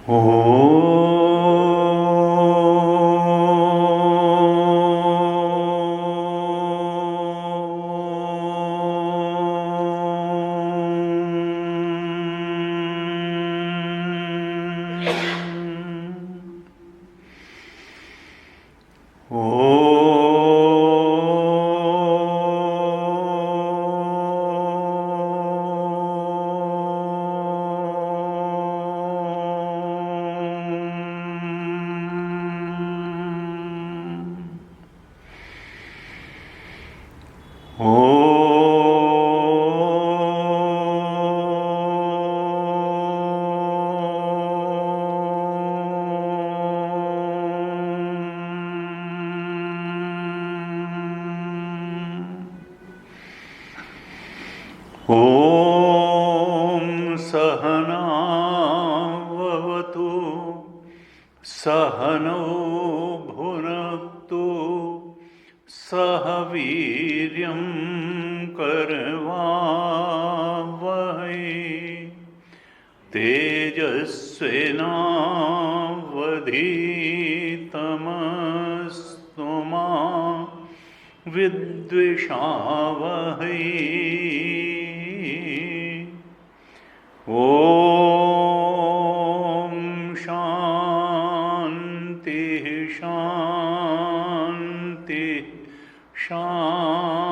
ओ ॐ सहनाववतु सहनौ भुनक्तु सह वीर्यं करवावहै तेजस्विनावधीतमस्तु मा विद्विषावहै। ॐ शान्ति शान्ति शान्तिः।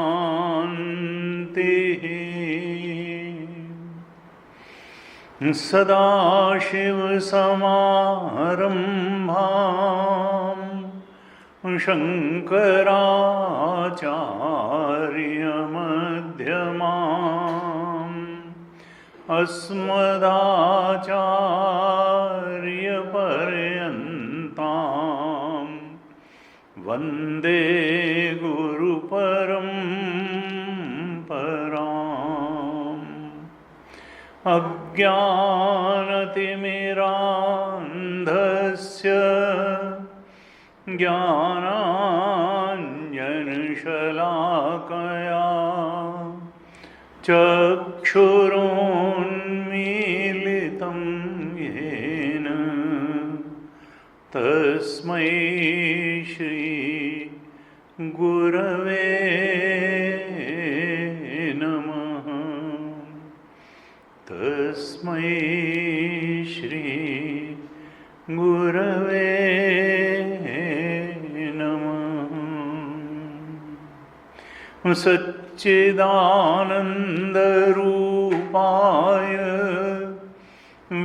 सदाशिवसमारम्भां शङ्कराचार्यमध्यमाम् अस्मदाचार्यपर्यन्तां वन्दे गुरुपरम्पराम्। अज्ञानतिमिरान्धस्य ज्ञानाञ्जनशलाकया चक्षुरुन्मीलितं येन तस्मै श्री गुरवे नमः। तस्मै श्री गुरवे नमः। सच्चिदानन्दरूपाय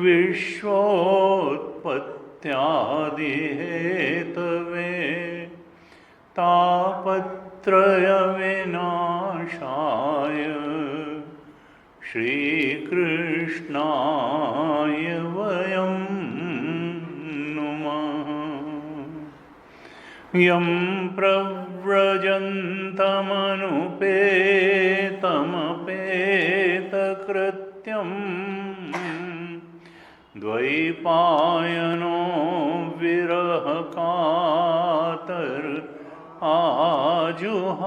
विश्वोत्पत्त्यादिहेतवे तापत्रयविनाशाय श्रीकृष्णाय वयं नुमः। यं प्रव्रजन्तमनुपेतमपेतकृत्यं द्वैपायनो विरहकातर आजुहाव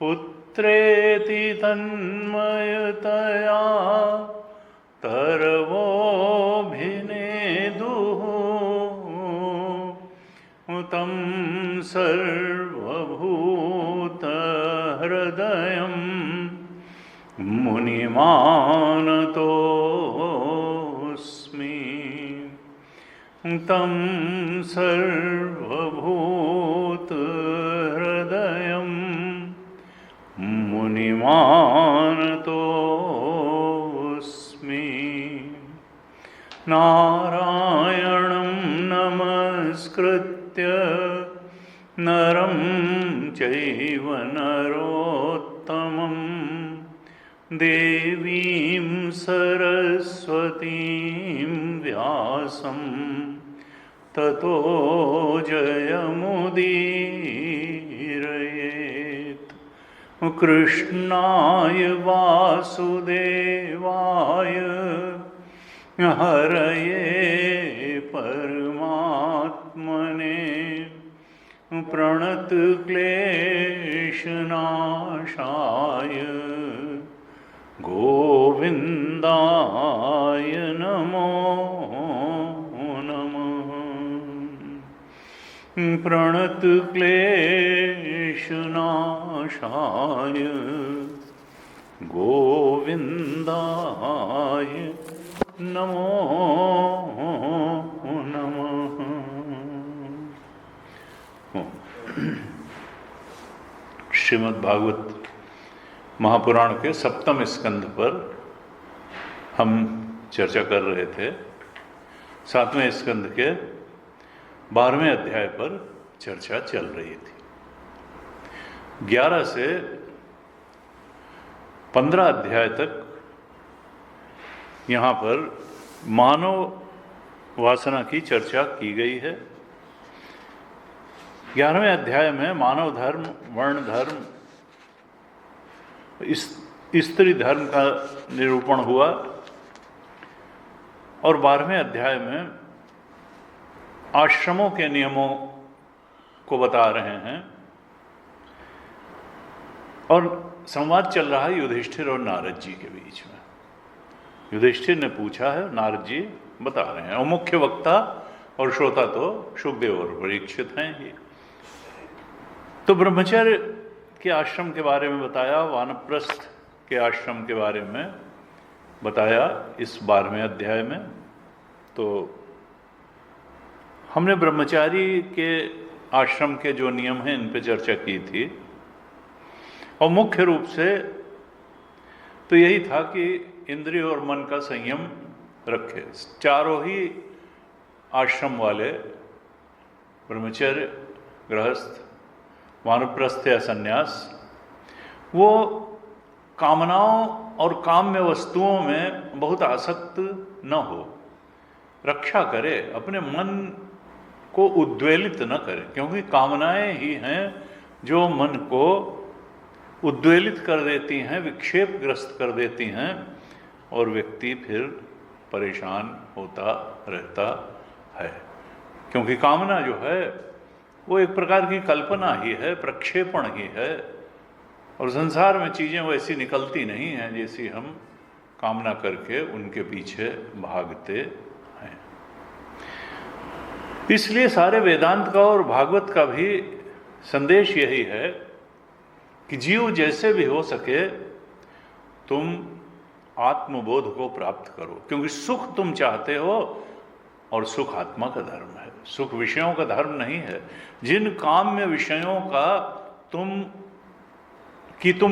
पुत्रेति तन्मयतया तरवोऽभिनेदुः तं सर्वभूतहृदयं मुनिमानतोऽस्मि। तं सर्वभूतहृदयं मुनिमानतोऽस्मि। नारायणं नमस्कृत्य नरं चैव नरोत्तमं देवीं सरस्वतीं व्यासं ततो जयमुदीरयेत्। कृष्णाय वासुदेवाय हरये परमात्मने प्रणतक्लेशनाशाय गोविन्दाय नमो नमः। प्रणतक्लेशनाशाय गोविन्दाय नमो नमः। श्रीमद् भागवत महापुराण के सप्तम स्कंध पर हम चर्चा कर रहे थे। सातवें स्कंध के 12वें अध्याय पर चर्चा चल रही थी। 11 से 15 अध्याय तक यहाँ पर मानव वासना की चर्चा की गई है। 11वें अध्याय में मानव धर्म, वर्ण धर्म, स्त्री धर्म का निरूपण हुआ और 12वें अध्याय में आश्रमों के नियमों को बता रहे हैं और संवाद चल रहा है युधिष्ठिर और नारद जी के बीच में। युधिष्ठिर ने पूछा है, नारद जी बता रहे हैं, और मुख्य वक्ता और श्रोता तो शुकदेव और परीक्षित हैं ही। तो ब्रह्मचर्य के आश्रम के बारे में बताया, वानप्रस्थ के आश्रम के बारे में बताया इस 12वें अध्याय में। तो हमने ब्रह्मचारी के आश्रम के जो नियम हैं इन पर चर्चा की थी और मुख्य रूप से तो यही था कि इंद्रिय और मन का संयम रखे। चारों ही आश्रम वाले, ब्रह्मचर्य, गृहस्थ, वानप्रस्थ या संन्यास, वो कामनाओं और काम्य वस्तुओं में बहुत आसक्त न हो, रक्षा करे, अपने मन को उद्वेलित न करे, क्योंकि कामनाएं ही हैं जो मन को उद्वेलित कर देती हैं, विक्षेपग्रस्त कर देती हैं और व्यक्ति फिर परेशान होता रहता है। क्योंकि कामना जो है वो एक प्रकार की कल्पना ही है, प्रक्षेपण ही है, और संसार में चीज़ें वैसी निकलती नहीं हैं जैसी हम कामना करके उनके पीछे भागते हैं। इसलिए सारे वेदांत का और भागवत का भी संदेश यही है कि जीव जैसे भी हो सके तुम आत्मबोध को प्राप्त करो, क्योंकि सुख तुम चाहते हो और सुख आत्मा का धर्म है, सुख विषयों का धर्म नहीं है। जिन काम्य विषयों का तुम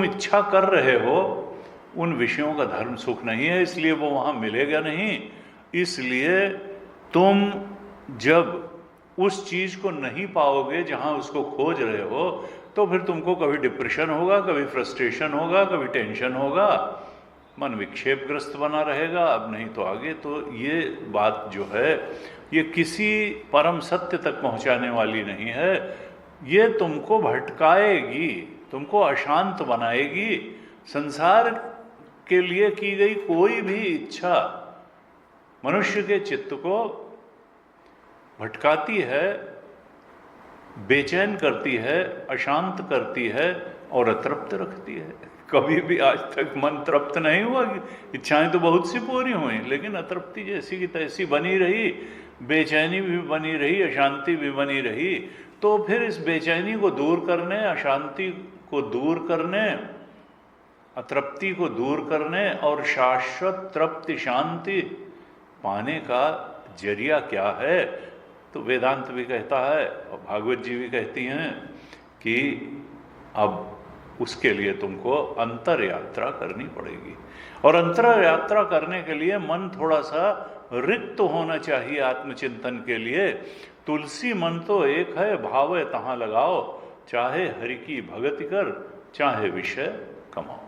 इच्छा कर रहे हो उन विषयों का धर्म सुख नहीं है, इसलिए वो वहाँ मिलेगा नहीं। इसलिए तुम जब उस चीज़ को नहीं पाओगे जहाँ उसको खोज रहे हो तो फिर तुमको कभी डिप्रेशन होगा, कभी फ्रस्ट्रेशन होगा, कभी टेंशन होगा, मन विक्षेपग्रस्त बना रहेगा, अब नहीं तो आगे। तो ये बात जो है ये किसी परम सत्य तक पहुंचाने वाली नहीं है, ये तुमको भटकाएगी, तुमको अशांत बनाएगी। संसार के लिए की गई कोई भी इच्छा मनुष्य के चित्त को भटकाती है, बेचैन करती है, अशांत करती है और अतृप्त रखती है। कभी भी आज तक मन तृप्त नहीं हुआ। इच्छाएं तो बहुत सी पूरी हुई, लेकिन अतृप्ति जैसी की तैसी बनी रही, बेचैनी भी बनी रही, अशांति भी बनी रही। तो फिर इस बेचैनी को दूर करने, अशांति को दूर करने, अतृप्ति को दूर करने और शाश्वत तृप्ति शांति पाने का जरिया क्या है? तो वेदांत भी कहता है और भागवत जी भी कहती हैं कि अब उसके लिए तुमको अंतर यात्रा करनी पड़ेगी। और अंतर यात्रा करने के लिए मन थोड़ा सा रिक्त होना चाहिए आत्मचिंतन के लिए। तुलसी मन तो एक है, भाव तहाँ लगाओ, चाहे हरि की भगति कर, चाहे विषय कमाओ।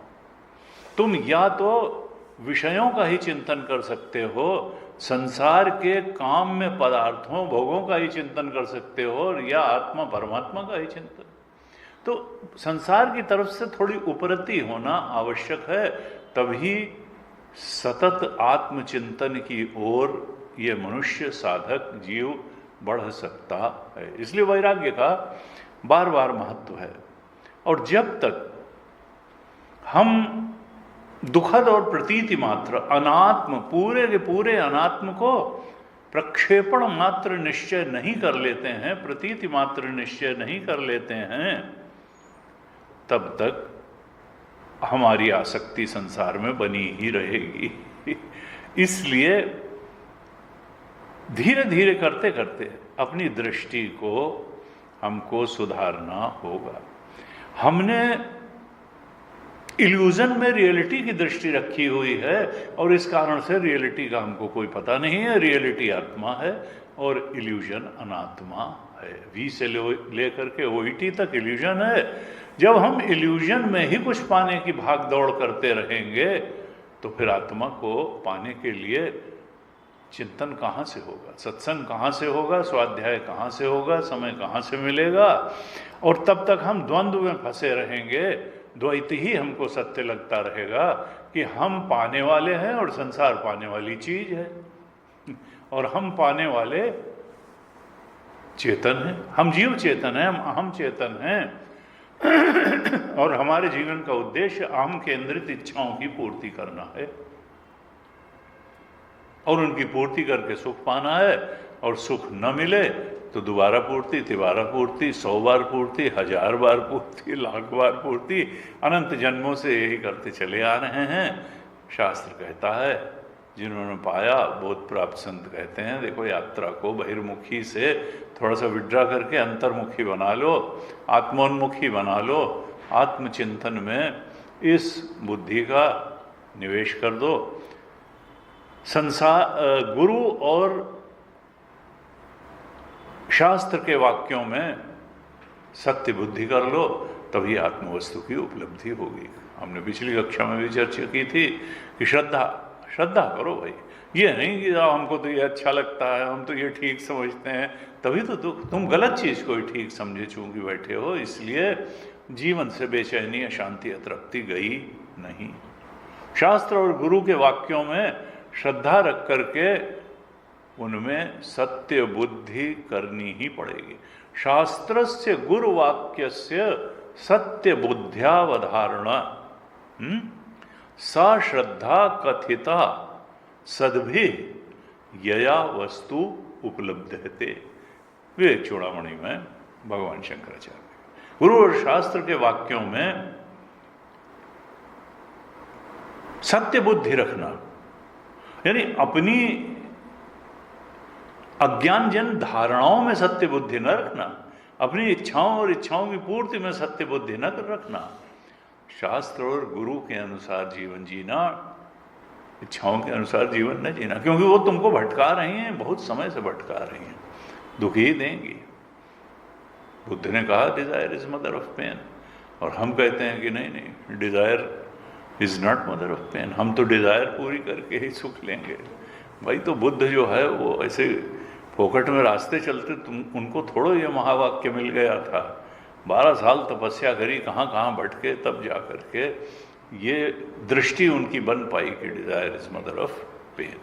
तुम या तो विषयों का ही चिंतन कर सकते हो, संसार के काम में पदार्थों भोगों का ही चिंतन कर सकते हो, या आत्मा परमात्मा का ही चिंतन। तो संसार की तरफ से थोड़ी उपरति होना आवश्यक है, तभी सतत आत्मचिंतन की ओर ये मनुष्य साधक जीव बढ़ सकता है। इसलिए वैराग्य का बार बार महत्व है। और जब तक हम दुखद और प्रतीति मात्र अनात्म, पूरे के पूरे अनात्म को प्रक्षेपण मात्र निश्चय नहीं कर लेते हैं, प्रतीति मात्र निश्चय नहीं कर लेते हैं, तब तक हमारी आसक्ति संसार में बनी ही रहेगी। इसलिए धीरे धीरे करते करते अपनी दृष्टि को हमको सुधारना होगा। हमने इल्यूजन में रियलिटी की दृष्टि रखी हुई है और इस कारण से रियलिटी का हमको कोई पता नहीं है। रियलिटी आत्मा है और इल्यूजन अनात्मा है। वी से लेकर के ओईटी तक इल्यूजन है। जब हम इल्यूजन में ही कुछ पाने की भाग दौड़ करते रहेंगे तो फिर आत्मा को पाने के लिए चिंतन कहाँ से होगा, सत्संग कहाँ से होगा, स्वाध्याय कहाँ से होगा, समय कहाँ से मिलेगा। और तब तक हम द्वंद्व में फंसे रहेंगे। द्वैत ही हमको सत्य लगता रहेगा कि हम पाने वाले हैं और संसार पाने वाली चीज है, और हम पाने वाले चेतन हैं। हम जीव चेतन हैं, हम अहम चेतन हैं और हमारे जीवन का उद्देश्य अहम केंद्रित इच्छाओं की पूर्ति करना है और उनकी पूर्ति करके सुख पाना है। और सुख न मिले तो दोबारा पूर्ति, तिबारा पूर्ति, 100 बार पूर्ति, 1000 बार पूर्ति, लाख बार पूर्ति, अनंत जन्मों से यही करते चले आ रहे हैं। शास्त्र कहता है, जिन्होंने पाया बोध प्राप्त संत कहते हैं, देखो यात्रा को बहिर्मुखी से थोड़ा सा विड्रा करके अंतर्मुखी बना लो, आत्मोन्मुखी बना लो। आत्मचिंतन में इस बुद्धि का निवेश कर दो। संसार गुरु और शास्त्र के वाक्यों में सत्य बुद्धि कर लो, तभी आत्मवस्तु की उपलब्धि होगी। हमने पिछली कक्षा में भी चर्चा की थी कि श्रद्धा करो भाई। ये नहीं कि हमको तो ये अच्छा लगता है, हम तो ये ठीक समझते हैं, तभी तो तुम गलत चीज को ही ठीक समझे चूंकि बैठे हो। इसलिए जीवन से बेचैनी, अशांति, अतृप्ति गई नहीं। शास्त्र और गुरु के वाक्यों में श्रद्धा रख करके उनमें सत्य बुद्धि करनी ही पड़ेगी। शास्त्रस्य गुरुवाक्यस्य सत्य बुद्ध्यावधारणा सा श्रद्धा कथिता सद्भि यया वस्तु उपलब्धते। विवेक चूड़ामणि में भगवान शंकराचार्य गुरु और शास्त्र के वाक्यों में सत्य बुद्धि रखना, यानी अपनी अज्ञानजन धारणाओं में सत्य बुद्धि न रखना, अपनी इच्छाओं और इच्छाओं की पूर्ति में सत्य बुद्धि न रखना। शास्त्र और गुरु के अनुसार जीवन जीना, इच्छाओं के अनुसार जीवन न जीना, क्योंकि वो तुमको भटका रही हैं, बहुत समय से भटका रही हैं, दुखी ही देंगी। बुद्ध ने कहा desire is mother of pain, और हम कहते हैं कि नहीं, desire is not mother of pain, हम तो डिजायर पूरी करके ही सुख लेंगे। भाई तो बुद्ध जो है वो ऐसे फोकट में रास्ते चलते, तुम उनको थोड़ो ये महावाक्य मिल गया था। 12 साल तपस्या करी, कहाँ कहाँ भटके, तब जा करके ये दृष्टि उनकी बन पाई कि desire is mother of pain,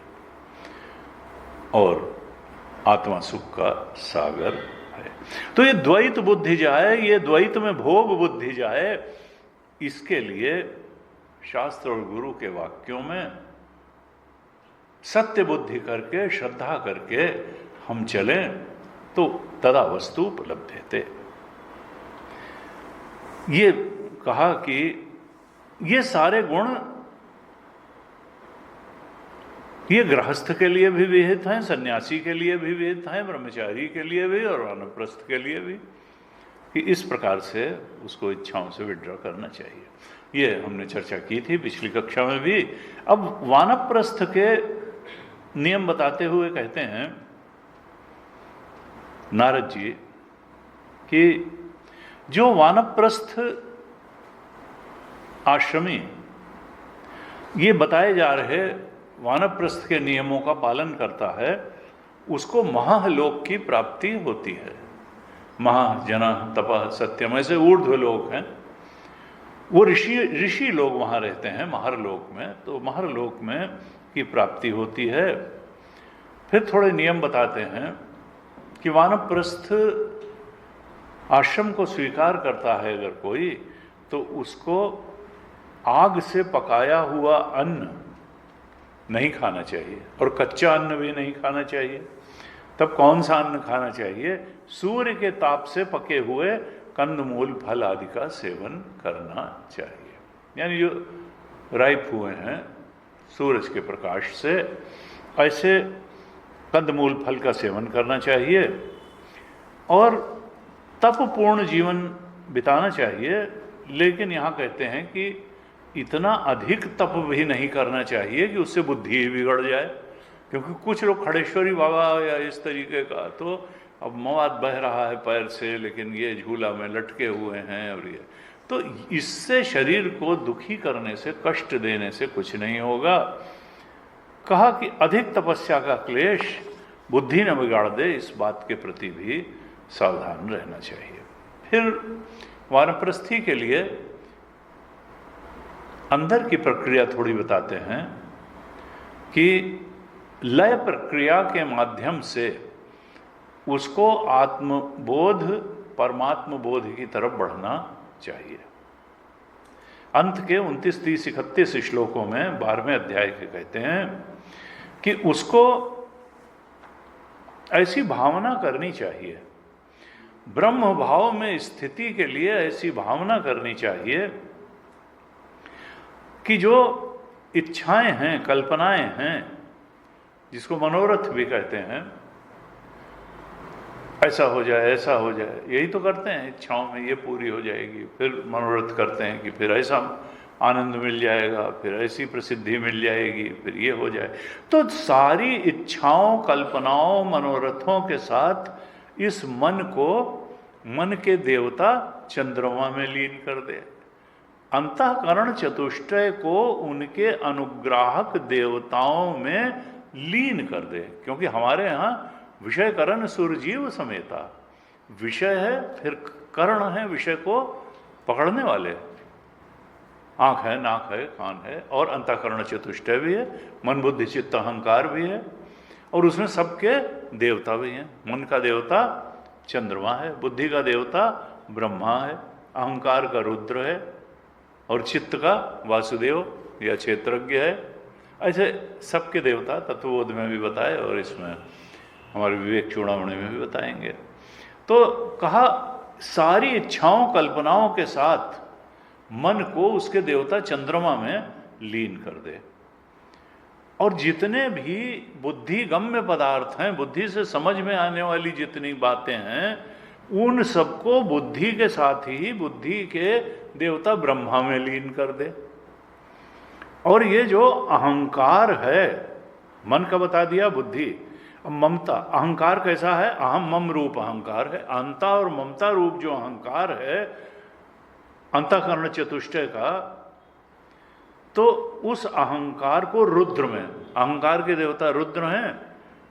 और आत्मा सुख का सागर है। तो ये द्वैत बुद्धि जाए, ये द्वैत में भोग बुद्धि जाए, इसके लिए शास्त्र और गुरु के वाक्यों में सत्य बुद्धि करके, श्रद्धा करके हम चलें तो तदा वस्तु उपलब्धते। ये कहा कि ये सारे गुण ये गृहस्थ के लिए भी विहित हैं, सन्यासी के लिए भी विहित हैं, ब्रह्मचारी के लिए भी और वानप्रस्थ के लिए भी, कि इस प्रकार से उसको इच्छाओं से विड्रॉ करना चाहिए। ये हमने चर्चा की थी पिछली कक्षा में भी। अब वानप्रस्थ के नियम बताते हुए कहते हैं नारद जी कि जो वानप्रस्थ आश्रमी ये बताए जा रहे वानप्रस्थ के नियमों का पालन करता है, उसको महालोक की प्राप्ति होती है। महाजना तपः सत्यम, ऐसे ऊर्ध्व लोक हैं, वो ऋषि लोग वहाँ रहते हैं महरलोक में, तो महरलोक में की प्राप्ति होती है। फिर थोड़े नियम बताते हैं कि वानप्रस्थ आश्रम को स्वीकार करता है अगर कोई, तो उसको आग से पकाया हुआ अन्न नहीं खाना चाहिए और कच्चा अन्न भी नहीं खाना चाहिए। तब कौन सा अन्न खाना चाहिए? सूर्य के ताप से पके हुए कंदमूल फल आदि का सेवन करना चाहिए। यानी जो राइप हुए हैं सूरज के प्रकाश से, ऐसे कंदमूल फल का सेवन करना चाहिए और तपपूर्ण जीवन बिताना चाहिए। लेकिन यहाँ कहते हैं कि इतना अधिक तप भी नहीं करना चाहिए कि उससे बुद्धि ही बिगड़ जाए, क्योंकि कुछ लोग खड़ेश्वरी बाबा या इस तरीके का, तो अब मवाद बह रहा है पैर से लेकिन ये झूला में लटके हुए हैं, और ये तो इससे शरीर को दुखी करने से, कष्ट देने से कुछ नहीं होगा। कहा कि अधिक तपस्या का क्लेश बुद्धि न बिगाड़ दे, इस बात के प्रति भी सावधान रहना चाहिए। फिर वानप्रस्थी के लिए अंदर की प्रक्रिया थोड़ी बताते हैं कि लय प्रक्रिया के माध्यम से उसको आत्मबोध, परमात्म बोध की तरफ बढ़ना चाहिए। अंत के 29, 30, 31 श्लोकों में 12वें अध्याय के कहते हैं कि उसको ऐसी भावना करनी चाहिए, ब्रह्म भाव में स्थिति के लिए ऐसी भावना करनी चाहिए कि जो इच्छाएं हैं, कल्पनाएं हैं, जिसको मनोरथ भी कहते हैं, ऐसा हो जाए, ऐसा हो जाए, यही तो करते हैं इच्छाओं में, ये पूरी हो जाएगी, फिर मनोरथ करते हैं कि फिर ऐसा आनंद मिल जाएगा, फिर ऐसी प्रसिद्धि मिल जाएगी, फिर ये हो जाए। तो सारी इच्छाओं, कल्पनाओं, मनोरथों के साथ इस मन को, मन के देवता चंद्रमा में लीन कर दे, अंतःकरण चतुष्टय को उनके अनुग्राहक देवताओं में लीन कर दे। क्योंकि हमारे यहाँ विषय करण सुरजीव समेता, विषय है, फिर कर्ण है, विषय को पकड़ने वाले, आंख है, नाक है, कान है, और अंतःकरण चतुष्टय भी है, मन बुद्धि चित्त अहंकार भी है, और उसमें सबके देवता भी हैं। मन का देवता चंद्रमा है, बुद्धि का देवता ब्रह्मा है, अहंकार का रुद्र है, और चित्त का वासुदेव या क्षेत्रज्ञ है। ऐसे सबके देवता तत्वबोध में भी बताए और इसमें हमारे विवेक चूड़ामणि में भी बताएंगे। तो कहा सारी इच्छाओं, कल्पनाओं के साथ मन को उसके देवता चंद्रमा में लीन कर दे, और जितने भी बुद्धि गम्य पदार्थ हैं, बुद्धि से समझ में आने वाली जितनी बातें हैं, उन सबको बुद्धि के साथ ही बुद्धि के देवता ब्रह्मा में लीन कर दे। और ये जो अहंकार है, मन का बता दिया, बुद्धि, ममता, अहंकार कैसा है? अहम मम रूप अहंकार है। अहंता और ममता रूप जो अहंकार है अंतःकरण चतुष्टय का, तो उस अहंकार को रुद्र में, अहंकार के देवता रुद्र हैं,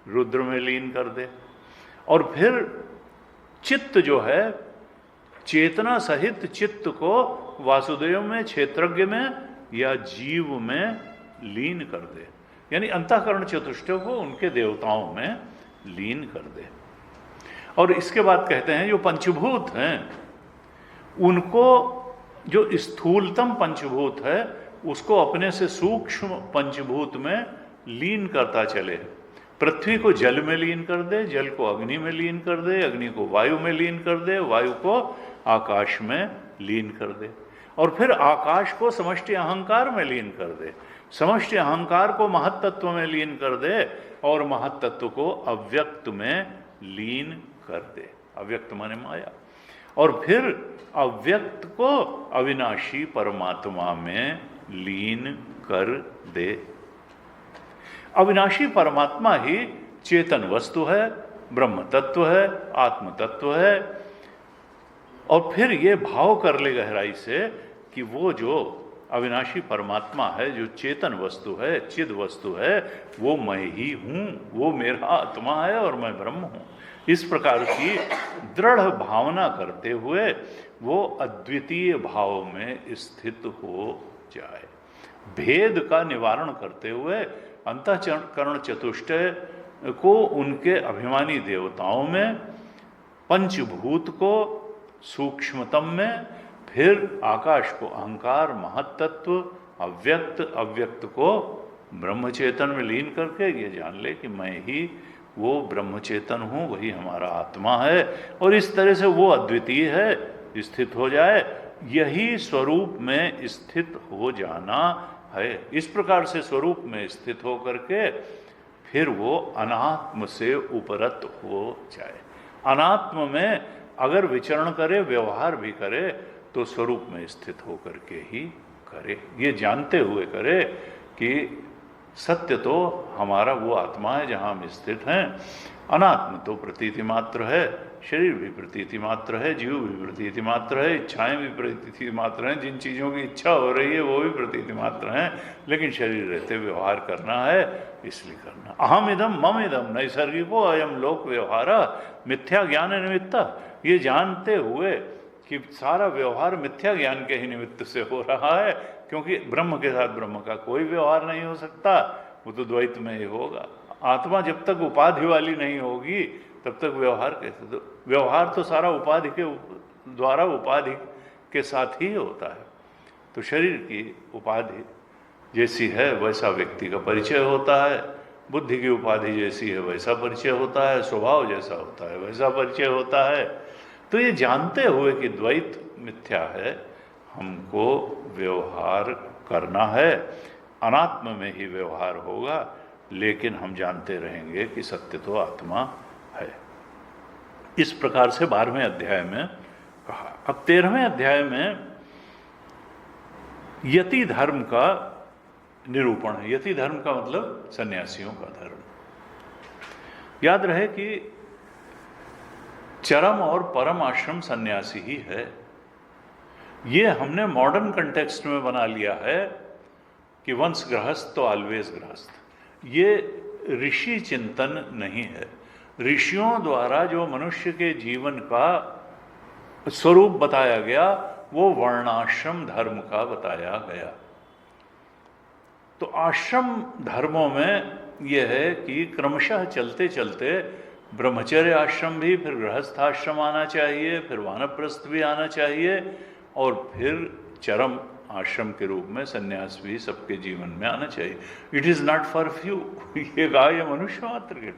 रुद्र में लीन कर दे। और फिर चित्त जो है, चेतना सहित चित्त को वासुदेव में, क्षेत्रज्ञ में या जीव में लीन कर दे। यानी अंतःकरण चतुष्टय को उनके देवताओं में लीन कर दे। और इसके बाद कहते हैं जो पंचभूत हैं उनको, जो स्थूलतम पंचभूत है उसको अपने से सूक्ष्म पंचभूत में लीन करता चले। पृथ्वी को जल में लीन कर दे, जल को अग्नि में लीन कर दे, अग्नि को वायु में लीन कर दे, वायु को आकाश में लीन कर दे, और फिर आकाश को समष्टि अहंकार में लीन कर दे, समष्टि अहंकार को महत्तत्व में लीन कर दे, और महत्तत्व को अव्यक्त में लीन कर दे। अव्यक्त माने माया। और फिर अव्यक्त को अविनाशी परमात्मा में लीन कर दे। अविनाशी परमात्मा ही चेतन वस्तु है, ब्रह्म तत्व है, आत्म तत्व है। और फिर ये भाव कर ले गहराई से कि वो जो अविनाशी परमात्मा है, जो चेतन वस्तु है, चिद वस्तु है, वो मैं ही हूँ, वो मेरा आत्मा है और मैं ब्रह्म हूँ। इस प्रकार की दृढ़ भावना करते हुए वो अद्वितीय भाव में स्थित हो जाए। भेद का निवारण करते हुए अंतःकरण चतुष्टय को उनके अभिमानी देवताओं में, पंचभूत को सूक्ष्मतम में, फिर आकाश को अहंकार, महत्तत्व, अव्यक्त, अव्यक्त को ब्रह्म चेतन में लीन करके ये जान ले कि मैं ही वो ब्रह्म चेतन हूँ, वही हमारा आत्मा है, और इस तरह से वो अद्वितीय है स्थित हो जाए। यही स्वरूप में स्थित हो जाना है। इस प्रकार से स्वरूप में स्थित हो करके फिर वो अनात्म से उपरत हो जाए। अनात्म में अगर विचरण करे, व्यवहार भी करे, तो स्वरूप में स्थित हो करके ही करे। ये जानते हुए करे कि सत्य तो हमारा वो आत्मा है जहाँ हम स्थित हैं, अनात्म तो प्रतीति मात्र है, शरीर भी प्रतीति मात्र है, जीव भी प्रतीति मात्र है, इच्छाएं भी प्रतीति मात्र हैं, जिन चीज़ों की इच्छा हो रही है वो भी प्रतीति मात्र हैं, लेकिन शरीर रहते व्यवहार करना है, इसलिए करना। अहम इदम मम इदम नैसर्गिको अयम लोक व्यवहार मिथ्या ज्ञान निमित्ता। ये जानते हुए कि सारा व्यवहार मिथ्या ज्ञान के ही निमित्त से हो रहा है, क्योंकि ब्रह्म के साथ ब्रह्म का कोई व्यवहार नहीं हो सकता, वो तो द्वैत में ही होगा। आत्मा जब तक उपाधि वाली नहीं होगी तब तक व्यवहार कैसे? तो व्यवहार तो सारा उपाधि के द्वारा उपाधि के साथ ही होता है। तो शरीर की उपाधि जैसी है वैसा व्यक्ति का परिचय होता है, बुद्धि की उपाधि जैसी है वैसा परिचय होता है, स्वभाव जैसा होता है वैसा परिचय होता है। तो ये जानते हुए कि द्वैत मिथ्या है, हमको व्यवहार करना है, अनात्म में ही व्यवहार होगा, लेकिन हम जानते रहेंगे कि सत्य तो आत्मा है। इस प्रकार से 12वें अध्याय में कहा। अब 13वें अध्याय में यति धर्म का निरूपण है। यति धर्म का मतलब सन्यासियों का धर्म। याद रहे कि चरम और परम आश्रम सन्यासी ही है। ये हमने मॉडर्न कंटेक्स्ट में बना लिया है कि वंस गृहस्थ तो ऑलवेज गृहस्थ। ये ऋषि चिंतन नहीं है। ऋषियों द्वारा जो मनुष्य के जीवन का स्वरूप बताया गया वो वर्णाश्रम धर्म का बताया गया। तो आश्रम धर्मों में यह है कि क्रमशः चलते चलते ब्रह्मचर्य आश्रम भी, फिर गृहस्थ आश्रम आना चाहिए, फिर वानप्रस्थ भी आना चाहिए, और फिर चरम आश्रम के रूप में सन्यास भी सबके जीवन में आना चाहिए। It is not for few. ये कहा ये मनुष्य मात्र के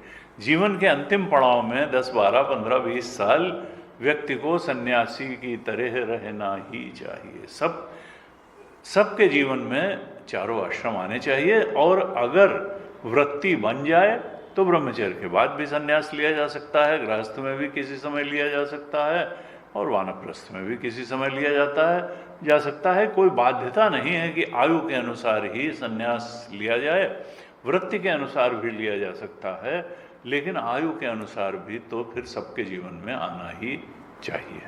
जीवन के अंतिम पड़ाव में 10, 12, 15, 20 साल व्यक्ति को सन्यासी की तरह रहना ही चाहिए। सबके जीवन में चारों आश्रम आने चाहिए, और अगर वृत्ति बन जाए तो ब्रह्मचर्य के बाद भी सन्यास लिया जा सकता है, गृहस्थ में भी किसी समय लिया जा सकता है, और वानप्रस्थ में भी किसी समय लिया जा सकता है। कोई बाध्यता नहीं है कि आयु के अनुसार ही सन्यास लिया जाए, वृत्ति के अनुसार भी लिया जा सकता है, लेकिन आयु के अनुसार भी तो फिर सबके जीवन में आना ही चाहिए।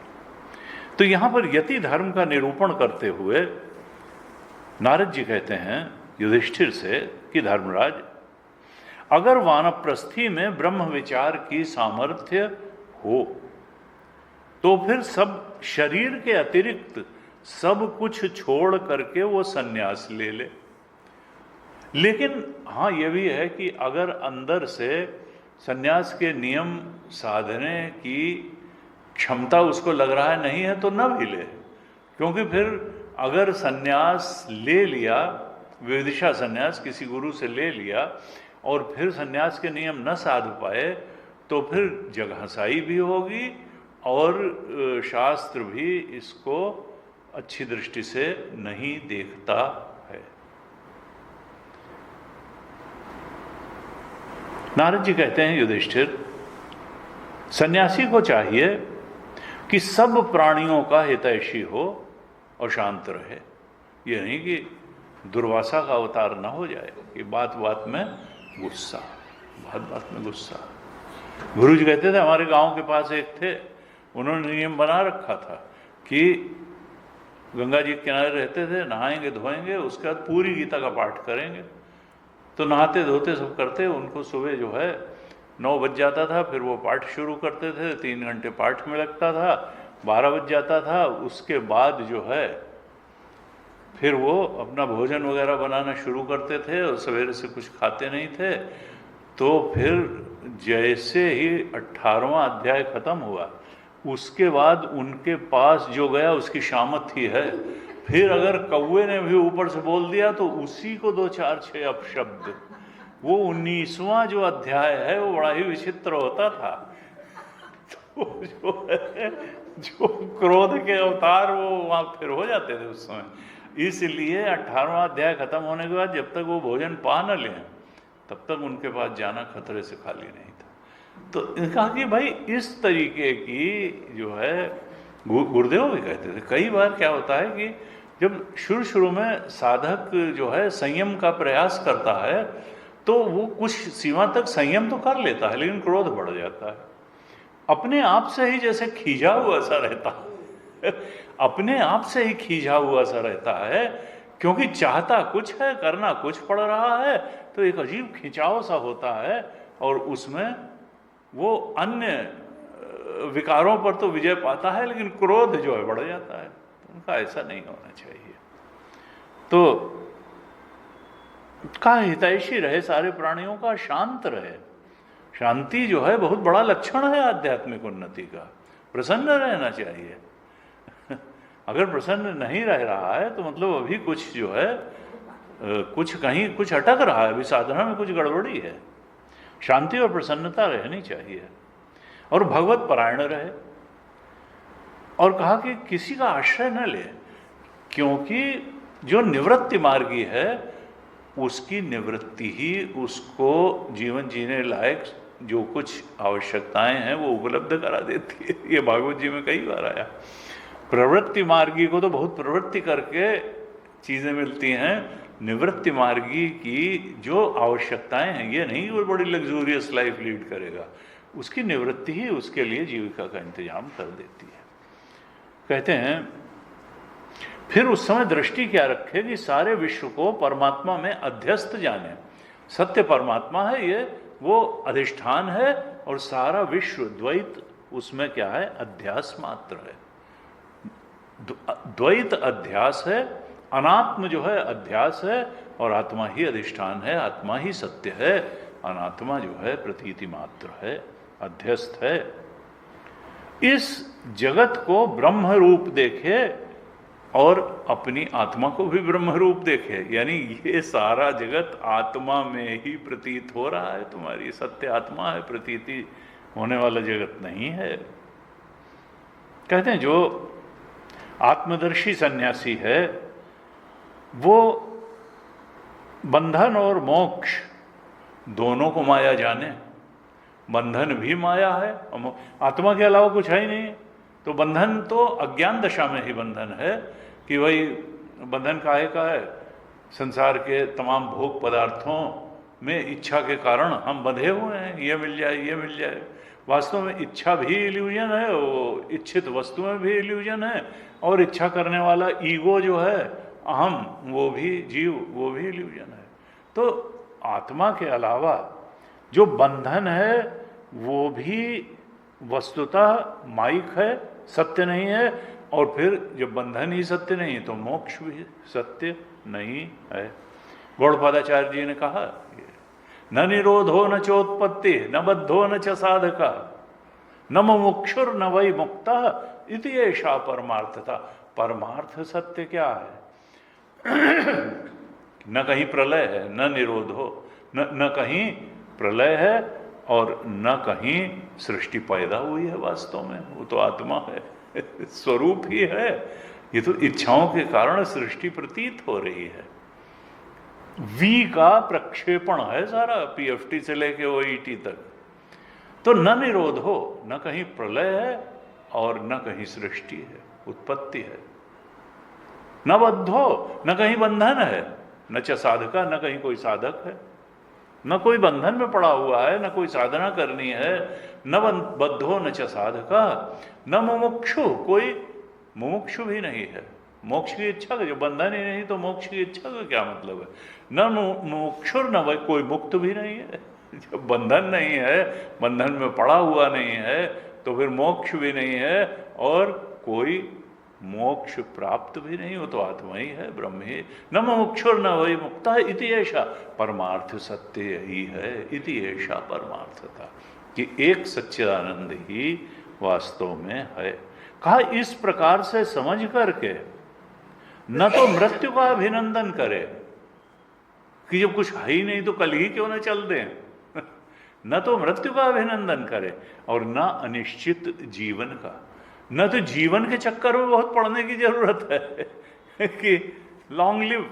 तो यहाँ पर यति धर्म का निरूपण करते हुए नारद जी कहते हैं युधिष्ठिर से कि धर्मराज, अगर वानप्रस्थी में ब्रह्म विचार की सामर्थ्य हो तो फिर सब शरीर के अतिरिक्त सब कुछ छोड़ करके वो सन्यास ले ले। लेकिन हाँ, ये भी है कि अगर अंदर से सन्यास के नियम साधने की क्षमता उसको लग रहा है नहीं है तो न भी ले, क्योंकि फिर अगर सन्यास ले लिया, विदिशा सन्यास किसी गुरु से ले लिया, और फिर सन्यास के नियम न साध पाए तो फिर जगहसाई भी होगी, और शास्त्र भी इसको अच्छी दृष्टि से नहीं देखता है। नारद जी कहते हैं युधिष्ठिर, सन्यासी को चाहिए कि सब प्राणियों का हितैषी हो और शांत रहे। ये नहीं कि दुर्वासा का अवतार न हो जाए कि बात बात में गुस्सा, बात बात में गुस्सा। गुरु जी कहते थे, हमारे गांव के पास एक थे, उन्होंने नियम बना रखा था कि गंगा जी के किनारे रहते थे, नहाएंगे धोएंगे, उसके बाद पूरी गीता का पाठ करेंगे। तो नहाते धोते सब करते, उनको सुबह जो है 9 बज जाता था, फिर वो पाठ शुरू करते थे, 3 घंटे पाठ में लगता था, 12 बज जाता था। उसके बाद जो है फिर वो अपना भोजन वगैरह बनाना शुरू करते थे, और सवेरे से कुछ खाते नहीं थे। तो फिर जैसे ही 18वां अध्याय खत्म हुआ, उसके बाद उनके पास जो गया उसकी शामत ही है। फिर अगर कौवे ने भी ऊपर से बोल दिया तो उसी को 2 4 6 अपशब्द। वो 19वां जो अध्याय है वो बड़ा ही विचित्र होता था। तो जो है, जो क्रोध के अवतार वो वहां फिर हो जाते थे उस समय। इसलिए 18वां अध्याय खत्म होने के बाद जब तक वो भोजन पा न लें तब तक उनके पास जाना खतरे से खाली नहीं था। तो कहा कि भाई इस तरीके की जो है, गुरुदेव भी कहते थे कई बार क्या होता है कि जब शुरू शुरू में साधक जो है संयम का प्रयास करता है तो वो कुछ सीमा तक संयम तो कर लेता है, लेकिन क्रोध बढ़ जाता है। अपने आप से ही जैसे खींचा हुआ सा रहता है अपने आप से ही खींचा हुआ सा रहता है, क्योंकि चाहता कुछ है, करना कुछ पड़ रहा है, तो एक अजीब खिंचाव सा होता है और उसमें वो अन्य विकारों पर तो विजय पाता है, लेकिन क्रोध जो है बढ़ जाता है। तो उनका ऐसा नहीं होना चाहिए। तो का हितैषी रहे सारे प्राणियों का, शांत रहे। शांति जो है बहुत बड़ा लक्षण है आध्यात्मिक उन्नति का। प्रसन्न रहना चाहिए अगर प्रसन्न नहीं रह रहा है तो मतलब अभी कुछ जो है कुछ कहीं कुछ अटक रहा है, अभी साधना में कुछ गड़बड़ी है। शांति और प्रसन्नता रहनी चाहिए और भगवत परायण रहे। और कहा कि किसी का आश्रय न ले, क्योंकि जो निवृत्ति मार्गी है उसकी निवृत्ति ही उसको जीवन जीने लायक जो कुछ आवश्यकताएं हैं वो उपलब्ध करा देती है। ये भागवत जी में कई बार आया। प्रवृत्ति मार्गी को तो बहुत प्रवृत्ति करके चीज़ें मिलती हैं, निवृत्ति मार्गी की जो आवश्यकताएं हैं, ये नहीं वो बड़ी लग्जूरियस लाइफ लीड करेगा, उसकी निवृत्ति ही उसके लिए जीविका का इंतजाम कर देती है। कहते हैं फिर उस समय दृष्टि क्या रखे कि सारे विश्व को परमात्मा में अध्यस्त जाने। सत्य परमात्मा है, ये वो अधिष्ठान है और सारा विश्व द्वैत उसमें क्या है, अध्यास मात्र है। द्वैत अध्यास है, अनात्म जो है अध्यास है और आत्मा ही अधिष्ठान है, आत्मा ही सत्य है, अनात्मा जो है प्रतीति मात्र है, अध्यस्त है। इस जगत को ब्रह्म रूप देखे और अपनी आत्मा को भी ब्रह्म रूप देखे, यानी ये सारा जगत आत्मा में ही प्रतीत हो रहा है, तुम्हारी सत्य आत्मा है, प्रतीति होने वाला जगत नहीं है। कहते हैं जो आत्मदर्शी सन्यासी है वो बंधन और मोक्ष दोनों को माया जाने। बंधन भी माया है, आत्मा के अलावा कुछ है ही नहीं। तो बंधन तो अज्ञान दशा में ही बंधन है कि वही बंधन काहे का है, संसार के तमाम भोग पदार्थों में इच्छा के कारण हम बंधे हुए हैं, ये मिल जाए ये मिल जाए। वास्तव में इच्छा भी इल्यूजन है, वो इच्छित वस्तु में भी इल्यूजन है, और इच्छा करने वाला ईगो जो है अहम, वो भी जीव, वो भी इल्यूजन है। तो आत्मा के अलावा जो बंधन है वो भी वस्तुतः माइक है, सत्य नहीं है। और फिर जब बंधन ही सत्य नहीं तो मोक्ष भी सत्य नहीं है। गौड़पादाचार्य जी ने कहा न निरोधो न चोत्पत्ति न बद्धो न च साधका न मुमुक्षुर न वै मुक्ता इति एषा परमार्थता। परमार्थ सत्य क्या है? न कहीं प्रलय है, न निरोध हो, न कहीं प्रलय है और न कहीं सृष्टि पैदा हुई है। वास्तव में वो तो आत्मा है, स्वरूप ही है। ये तो इच्छाओं के कारण सृष्टि प्रतीत हो रही है। वी का प्रक्षेपण है सारा, पीएफटी से लेके ओईटी तक। तो न निरोध हो, न कहीं प्रलय है और न कहीं सृष्टि है, उत्पत्ति है। न बद्धो, न कहीं बंधन है, न च साधका, न कहीं कोई साधक है, न कोई बंधन में पड़ा हुआ है, न कोई साधना करनी है। न बद्धो न च साधका न मुमुक्षु, कोई मुमुक्षु भी नहीं है। मोक्ष की इच्छा का, जो बंधन ही नहीं तो मोक्ष की इच्छा का क्या मतलब है? न मुमुक्षुर न वै, कोई मुक्त भी नहीं है। जब बंधन नहीं है, बंधन में पड़ा हुआ नहीं है, तो फिर मोक्ष भी नहीं है और कोई मोक्ष प्राप्त भी नहीं हो, तो आत्मा ही है, ब्रह्म ही। न मुमुक्षुर न वै मुक्ता इति ऐसा, परमार्थ सत्य यही है। इति ऐसा परमार्थता कि एक सच्चिदानंद ही वास्तव में है। कहा इस प्रकार से समझ करके न तो मृत्यु का अभिनंदन करे कि जब कुछ है ही नहीं तो कल ही क्यों न चल दें, न तो मृत्यु का अभिनंदन करे और न अनिश्चित जीवन का, न तो जीवन के चक्कर में बहुत पड़ने की जरूरत है कि लॉन्ग लिव,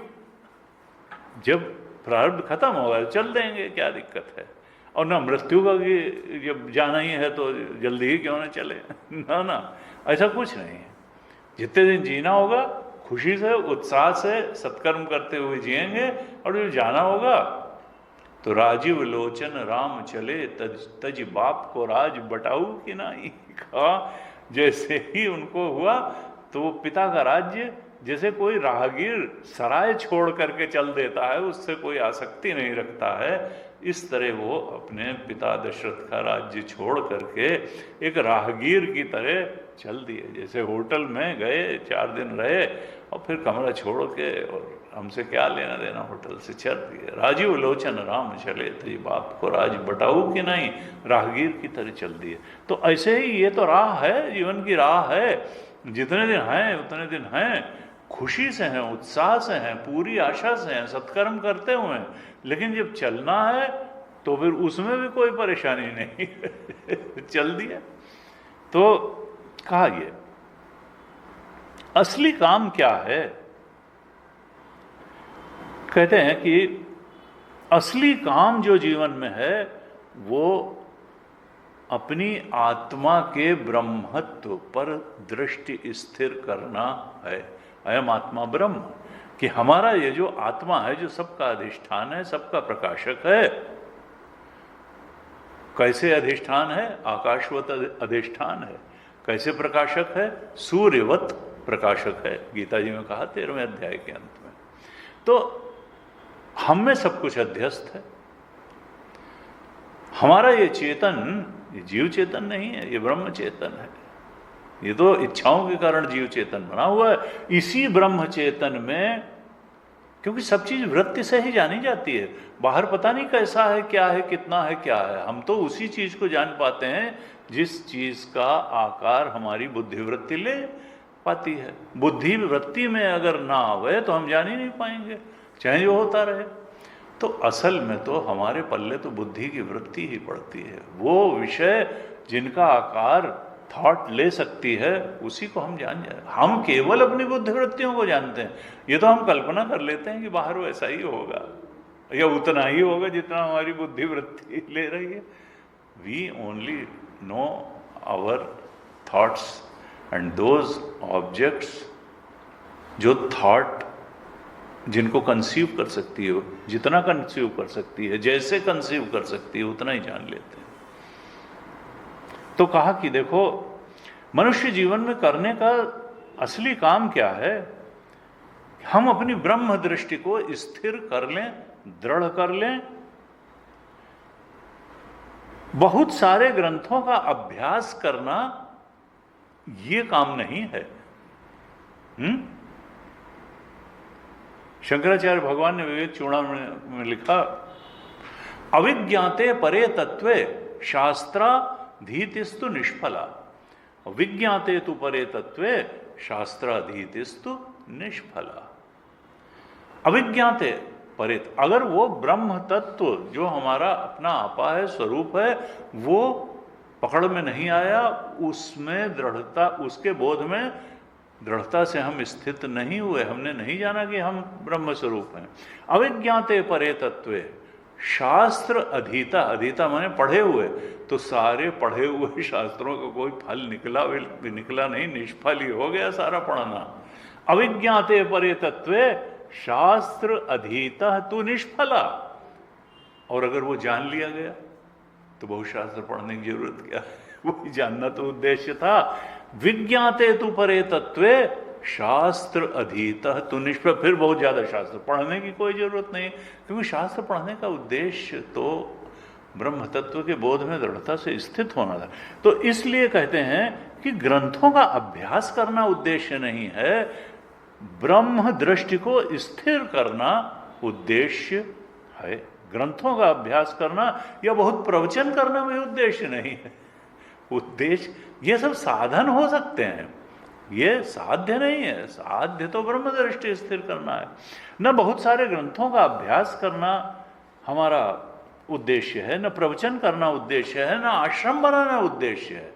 जब प्रारब्ध खत्म होगा चल देंगे, क्या दिक्कत है। और ना मृत्यु का कि जब जाना ही है तो जल्दी ही क्यों ना चले, ना ना, ऐसा कुछ नहीं है। जितने दिन जीना होगा खुशी से उत्साह से सत्कर्म करते हुए जिएंगे, और जब जाना होगा तो राजीव लोचन राम चले तज बाप को राज बटाऊ कि नहीं। कहा जैसे ही उनको हुआ तो वो पिता का राज्य, जैसे कोई राहगीर सराय छोड़ करके चल देता है, उससे कोई आसक्ति नहीं रखता है, इस तरह वो अपने पिता दशरथ का राज्य छोड़ करके एक राहगीर की तरह चल दिए। जैसे होटल में गए, 4 दिन रहे और फिर कमरा छोड़ के, और हमसे क्या लेना देना होटल से, चल दिए। राजीव लोचन राम चले तो बाप को राज बटाऊ कि नहीं, राहगीर की तरह चल दिए। तो ऐसे ही ये तो राह है, जीवन की राह है। जितने दिन हैं उतने दिन हैं, खुशी से हैं, उत्साह से हैं, पूरी आशा से हैं, सत्कर्म करते हुए, लेकिन जब चलना है तो फिर उसमें भी कोई परेशानी नहीं चल दिया। तो कहा ये असली काम क्या है? कहते हैं कि असली काम जो जीवन में है वो अपनी आत्मा के ब्रह्मत्व पर दृष्टि स्थिर करना है। अयम आत्मा ब्रह्म, कि हमारा ये जो आत्मा है, जो सबका अधिष्ठान है, सबका प्रकाशक है। कैसे अधिष्ठान है? आकाशवत अधिष्ठान है। कैसे प्रकाशक है? सूर्यवत प्रकाशक है। गीता जी में कहा 13वें अध्याय के अंत में। तो हम में सब कुछ अध्यस्त है। हमारा ये चेतन, ये जीव चेतन नहीं है, ये ब्रह्म चेतन है। ये तो इच्छाओं के कारण जीव चेतन बना हुआ है। इसी ब्रह्म चेतन में, क्योंकि सब चीज वृत्ति से ही जानी जाती है, बाहर पता नहीं कैसा है, क्या है, कितना है, क्या है। हम तो उसी चीज को जान पाते हैं जिस चीज का आकार हमारी बुद्धिवृत्ति ले पाती है। बुद्धि वृत्ति में अगर ना आवे तो हम जान ही नहीं पाएंगे, चाहे जो होता रहे। तो असल में तो हमारे पल्ले तो बुद्धि की वृत्ति ही पड़ती है। वो विषय जिनका आकार थॉट ले सकती है, उसी को हम जान जाए। हम केवल अपनी बुद्धिवृत्तियों को जानते हैं। ये तो हम कल्पना कर लेते हैं कि बाहर वैसा ही होगा या उतना ही होगा जितना हमारी बुद्धिवृत्ति ले रही है। We only know our thoughts and those objects जो थॉट जिनको कंसीव कर सकती है, जितना कंसीव कर सकती है, जैसे कंसीव कर सकती है, उतना ही जान लेते हैं। तो कहा कि देखो, मनुष्य जीवन में करने का असली काम क्या है? हम अपनी ब्रह्म दृष्टि को स्थिर कर लें, दृढ़ कर लें। बहुत सारे ग्रंथों का अभ्यास करना ये काम नहीं है। शंकराचार्य भगवान ने विवेक चूड़ामणि में लिखा, अविज्ञाते परे तत्वे शास्त्राधीतिस्तु निष्फला, विज्ञाते तु परे तत्वे शास्त्राधीतिस्तु निष्फला। अविज्ञाते परे, अगर वो ब्रह्म तत्व जो हमारा अपना आपा है, स्वरूप है, वो पकड़ में नहीं आया, उसमें दृढ़ता, उसके बोध में दृढ़ता से हम स्थित नहीं हुए, हमने नहीं जाना कि हम ब्रह्म स्वरूप हैं। अविज्ञाते परे तत्वे शास्त्र अधीता, अधीता माने पढ़े हुए, तो सारे पढ़े हुए शास्त्रों का कोई फल निकला नहीं, निष्फल ही हो गया सारा पढ़ना। अविज्ञाते परे तत्वे शास्त्र अधीता तु निष्फला। और अगर वो जान लिया गया तो बहुत शास्त्र पढ़ने की जरूरत क्या है, वही जानना तो उद्देश्य था। विज्ञाते तु परे तत्वे शास्त्र अधीता तु निष्फल, फिर बहुत ज्यादा शास्त्र पढ़ने की कोई जरूरत नहीं, क्योंकि शास्त्र पढ़ने का उद्देश्य तो ब्रह्म तत्व के बोध में दृढ़ता से स्थित होना था। तो इसलिए कहते हैं कि ग्रंथों का अभ्यास करना उद्देश्य नहीं है, ब्रह्म दृष्टि को स्थिर करना उद्देश्य है। ग्रंथों का अभ्यास करना या बहुत प्रवचन करना भी उद्देश्य नहीं है। उद्देश्य ये सब साधन हो सकते हैं, ये साध्य नहीं है। साध्य तो ब्रह्म दृष्टि स्थिर करना है। न बहुत सारे ग्रंथों का अभ्यास करना हमारा उद्देश्य है, न प्रवचन करना उद्देश्य है, न आश्रम बनाना उद्देश्य है,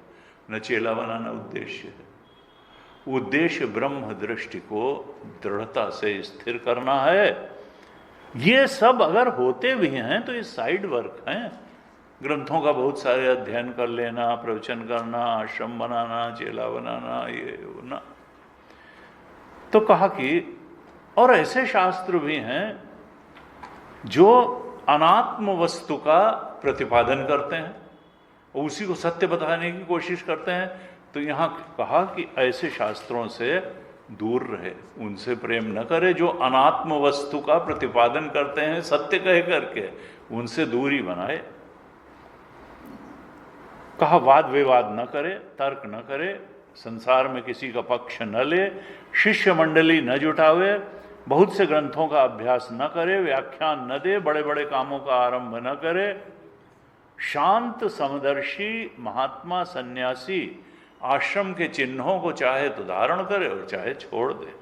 न चेला बनाना उद्देश्य है। उद्देश्य ब्रह्म दृष्टि को दृढ़ता से स्थिर करना है। ये सब अगर होते भी हैं तो ये साइड वर्क हैं। ग्रंथों का बहुत सारे अध्ययन कर लेना, प्रवचन करना, आश्रम बनाना, चेला बनाना, ये ना। तो कहा कि और ऐसे शास्त्र भी हैं जो अनात्म वस्तु का प्रतिपादन करते हैं, उसी को सत्य बताने की कोशिश करते हैं। तो यहाँ कहा कि ऐसे शास्त्रों से दूर रहे, उनसे प्रेम न करे। जो अनात्म वस्तु का प्रतिपादन करते हैं सत्य कह करके, उनसे दूरी बनाए। कहा वाद विवाद न करे, तर्क न करे, संसार में किसी का पक्ष न ले, शिष्य मंडली न जुटावे, बहुत से ग्रंथों का अभ्यास न करे, व्याख्यान न दे, बड़े बड़े कामों का आरंभ न करे। शांत समदर्शी महात्मा सन्यासी आश्रम के चिन्हों को चाहे तो धारण करे और चाहे छोड़ दे,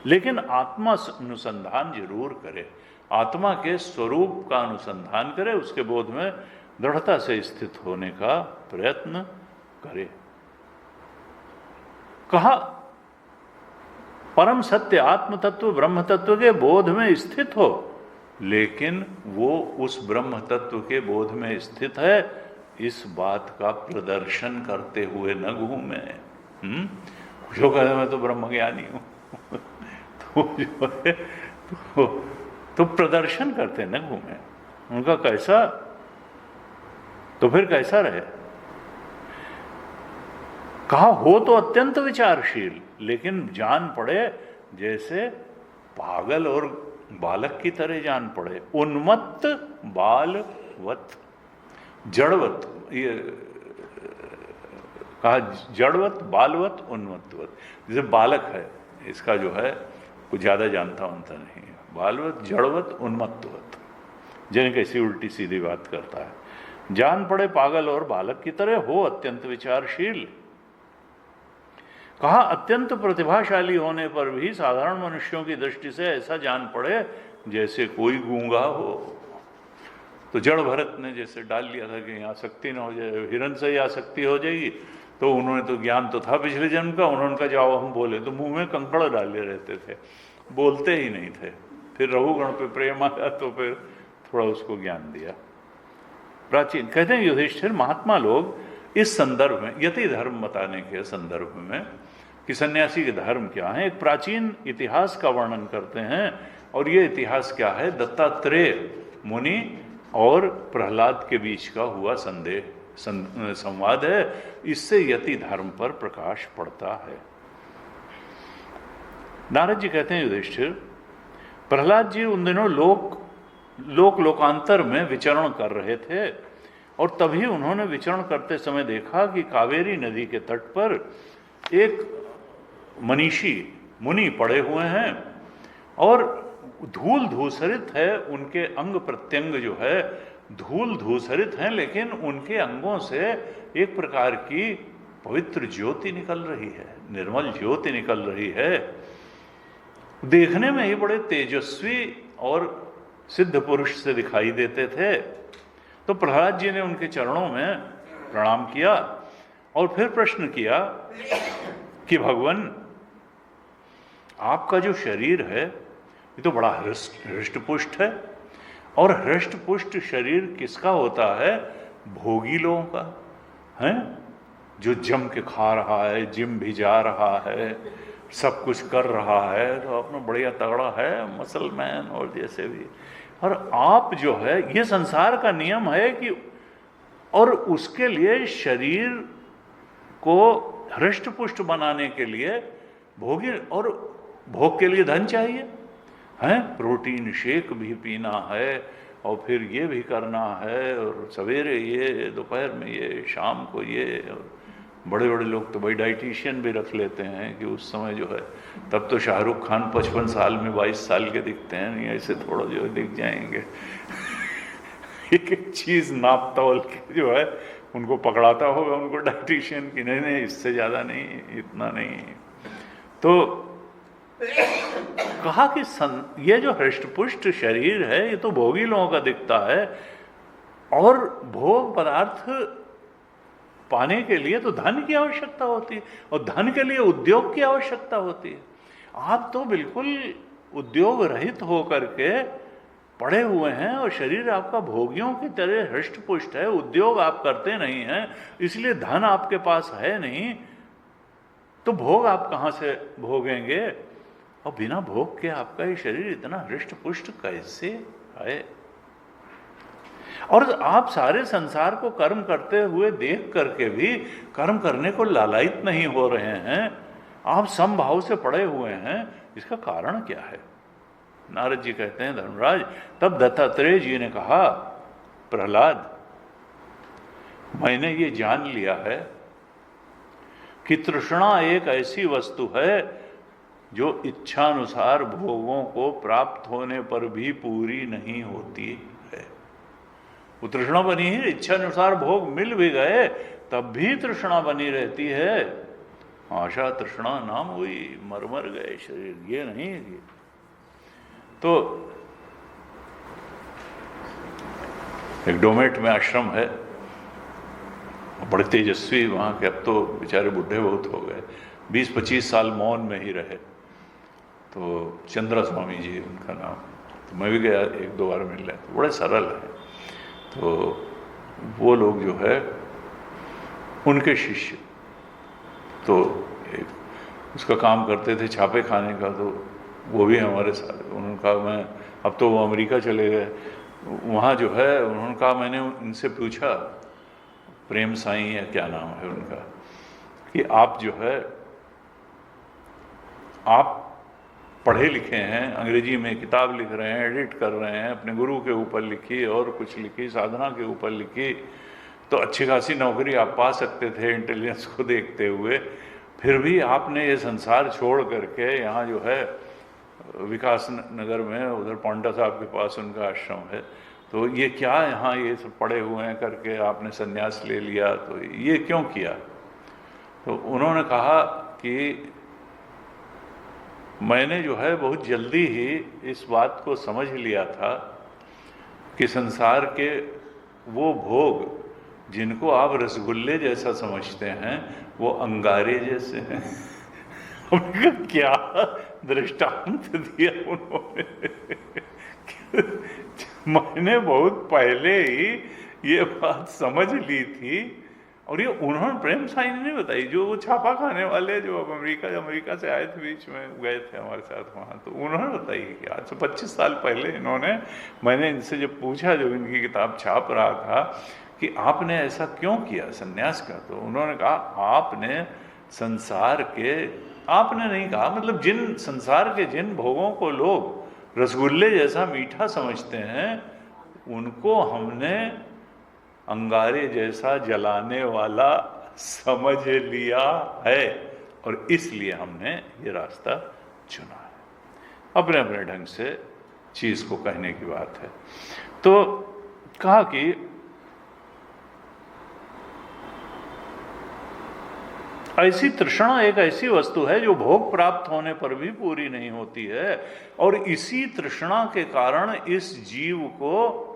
लेकिन आत्मा अनुसंधान जरूर करे, आत्मा के स्वरूप का अनुसंधान करे, उसके बोध में दृढ़ता से स्थित होने का प्रयत्न करे। कहा परम सत्य आत्म तत्व ब्रह्म तत्व के बोध में स्थित हो, लेकिन वो उस ब्रह्म तत्व के बोध में स्थित है इस बात का प्रदर्शन करते हुए न घूमे। जो कहते मैं तो ब्रह्मज्ञानी हूं तो जो है तो प्रदर्शन करते न घूमे। उनका कैसा तो फिर कैसा रहे। कहा हो तो अत्यंत विचारशील, लेकिन जान पड़े जैसे पागल और बालक की तरह जान पड़े। उन्मत्त बालवत, जड़वत, ये कहा जड़वत, बालवत, उन्मत्तवत। जैसे बालक है, इसका जो है कुछ ज़्यादा जानता उनता नहीं है। बालवत, जड़वत, उन्मत्तवत, जिन्हें कैसी उल्टी सीधी बात करता है। जान पड़े पागल और बालक की तरह, हो अत्यंत विचारशील। कहा अत्यंत प्रतिभाशाली होने पर भी साधारण मनुष्यों की दृष्टि से ऐसा जान पड़े जैसे कोई गूंगा हो। तो जड़ भरत ने जैसे डाल लिया था कि आसक्ति ना हो जाए, हिरण से ही आसक्ति हो जाएगी, तो उन्होंने तो ज्ञान तो था पिछले जन्म का, उन्होंने कहा जाओ हम बोले, तो मुंह में कंकड़ डाले रहते थे, बोलते ही नहीं थे। फिर रघुगण पे प्रेम आया तो फिर थोड़ा उसको ज्ञान दिया। प्राचीन कहते हैं युधिष्ठिर महात्मा लोग इस संदर्भ में, यति धर्म बताने के संदर्भ में कि सन्यासी के धर्म क्या है, एक प्राचीन इतिहास का वर्णन करते हैं। और ये इतिहास क्या है, दत्तात्रेय मुनि और प्रहलाद के बीच का हुआ संवाद है। इससे यति धर्म पर प्रकाश पड़ता है। नारद जी कहते हैं युधिष्ठिर, प्रहलाद जी उन दिनों लोकांतर में विचरण कर रहे थे, और तभी उन्होंने विचरण करते समय देखा कि कावेरी नदी के तट पर एक मनीषी मुनि पड़े हुए हैं और धूल धूसरित है, उनके अंग प्रत्यंग जो है धूल धूसरित हैं, लेकिन उनके अंगों से एक प्रकार की पवित्र ज्योति निकल रही है, निर्मल ज्योति निकल रही है। देखने में ही बड़े तेजस्वी और सिद्ध पुरुष से दिखाई देते थे। तो प्रहलाद जी ने उनके चरणों में प्रणाम किया और फिर प्रश्न किया कि भगवान, आपका जो शरीर है ये तो बड़ा हृष्ट-पुष्ट है, और हृष्ट-पुष्ट शरीर किसका होता है? भोगी लोगों का है, जो जम के खा रहा है, जिम भी जा रहा है, सब कुछ कर रहा है, तो अपना बढ़िया तगड़ा है, मसलमैन और जैसे भी। और आप जो है, ये संसार का नियम है कि, और उसके लिए शरीर को हृष्ट-पुष्ट बनाने के लिए भोगी, और भोग के लिए धन चाहिए है, प्रोटीन शेक भी पीना है, और फिर ये भी करना है, और सवेरे ये, दोपहर में ये, शाम को ये। और बड़े बड़े लोग तो भाई डाइटिशियन भी रख लेते हैं कि उस समय जो है, तब तो शाहरुख खान 55 साल में 22 साल के दिखते हैं, नहीं ऐसे थोड़ा जो दिख जाएंगे एक एक चीज़ नाप तौल के जो है उनको पकड़ाता होगा उनको डाइटिशियन की, नहीं नहीं इससे ज़्यादा नहीं, इतना नहीं। तो कहा कि ये जो हृष्टपुष्ट शरीर है ये तो भोगी लोगों का दिखता है, और भोग पदार्थ पाने के लिए तो धन की आवश्यकता होती है, और धन के लिए उद्योग की आवश्यकता होती है। आप तो बिल्कुल उद्योग रहित होकर के पड़े हुए हैं, और शरीर आपका भोगियों की तरह हृष्टपुष्ट है, उद्योग आप करते नहीं हैं, इसलिए धन आपके पास है नहीं, तो भोग आप कहाँ से भोगेंगे? और बिना भोग के आपका ये शरीर इतना हृष्टपुष्ट कैसे है? और आप सारे संसार को कर्म करते हुए देख करके भी कर्म करने को लालायित नहीं हो रहे हैं, आप समभाव से पड़े हुए हैं, इसका कारण क्या है? नारद जी कहते हैं, धर्मराज, तब दत्तात्रेय जी ने कहा, प्रहलाद, मैंने ये जान लिया है कि तृष्णा एक ऐसी वस्तु है जो इच्छानुसार भोगों को प्राप्त होने पर भी पूरी नहीं होती है। वो तृष्णा बनी है, इच्छानुसार भोग मिल भी गए तब भी तृष्णा बनी रहती है। आशा तृष्णा नाम हुई, मर मर गए शरीर, ये नहीं है ये। तो एक डोमेट में आश्रम है, बड़े तेजस्वी वहाँ के, अब तो बेचारे बुढ़े बहुत हो गए, 20-25 साल मौन में ही रहे। तो चंद्रा स्वामी जी उनका नाम, तो मैं भी गया 1-2 बार मिलने, तो बड़े सरल हैं। तो वो लोग जो है उनके शिष्य तो एक उसका काम करते थे छापे खाने का, तो वो भी हमारे साथ। उन्होंने कहा, मैं अब तो वो अमेरिका चले गए, वहाँ जो है उन्होंने कहा, मैंने उनसे पूछा, प्रेम साईं या क्या नाम है उनका, कि आप जो है आप पढ़े लिखे हैं, अंग्रेजी में किताब लिख रहे हैं, एडिट कर रहे हैं, अपने गुरु के ऊपर लिखी और कुछ लिखी, साधना के ऊपर लिखी, तो अच्छी खासी नौकरी आप पा सकते थे इंटेलिजेंस को देखते हुए, फिर भी आपने ये संसार छोड़ करके यहाँ जो है विकास नगर में, उधर पांडा साहब के पास उनका आश्रम है, तो ये क्या यहाँ ये सब पड़े हुए हैं करके आपने संन्यास ले लिया, तो ये क्यों किया? तो उन्होंने कहा कि मैंने जो है बहुत जल्दी ही इस बात को समझ लिया था कि संसार के वो भोग जिनको आप रसगुल्ले जैसा समझते हैं वो अंगारे जैसे हैं। क्या दृष्टांत दिया उन्होंने। मैंने बहुत पहले ही ये बात समझ ली थी, और ये उन्होंने प्रेम साईं ने नहीं बताई, जो वो छापा खाने वाले जो अमेरिका से आए थे, बीच में गए थे हमारे साथ वहाँ, तो उन्होंने बताई कि आज से 25 साल पहले इन्होंने, मैंने इनसे जब पूछा, जब इनकी किताब छाप रहा था, कि आपने ऐसा क्यों किया संन्यास का, तो उन्होंने कहा, आपने संसार के, आपने नहीं कहा, मतलब जिन संसार के जिन भोगों को लोग रसगुल्ले जैसा मीठा समझते हैं, उनको हमने अंगारे जैसा जलाने वाला समझ लिया है, और इसलिए हमने ये रास्ता चुना है। अपने अपने ढंग से चीज़ को कहने की बात है। तो कहा कि ऐसी तृष्णा एक ऐसी वस्तु है जो भोग प्राप्त होने पर भी पूरी नहीं होती है, और इसी तृष्णा के कारण इस जीव को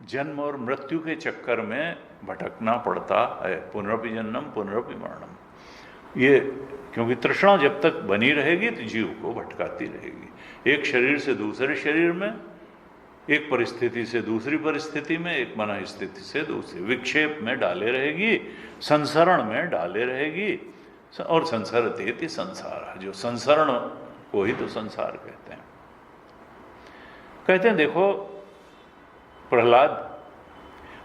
जन्म और मृत्यु के चक्कर में भटकना पड़ता है। पुनरपि जन्म पुनरपि मरणम। ये क्योंकि तृष्णा जब तक बनी रहेगी तो जीव को भटकाती रहेगी, एक शरीर से दूसरे शरीर में, एक परिस्थिति से दूसरी परिस्थिति में, एक मन स्थिति से दूसरी, विक्षेप में डाले रहेगी, संसरण में डाले रहेगी। और संसरते संसार, जो संसरण को ही तो संसार कहते हैं। कहते हैं, देखो प्रहलाद,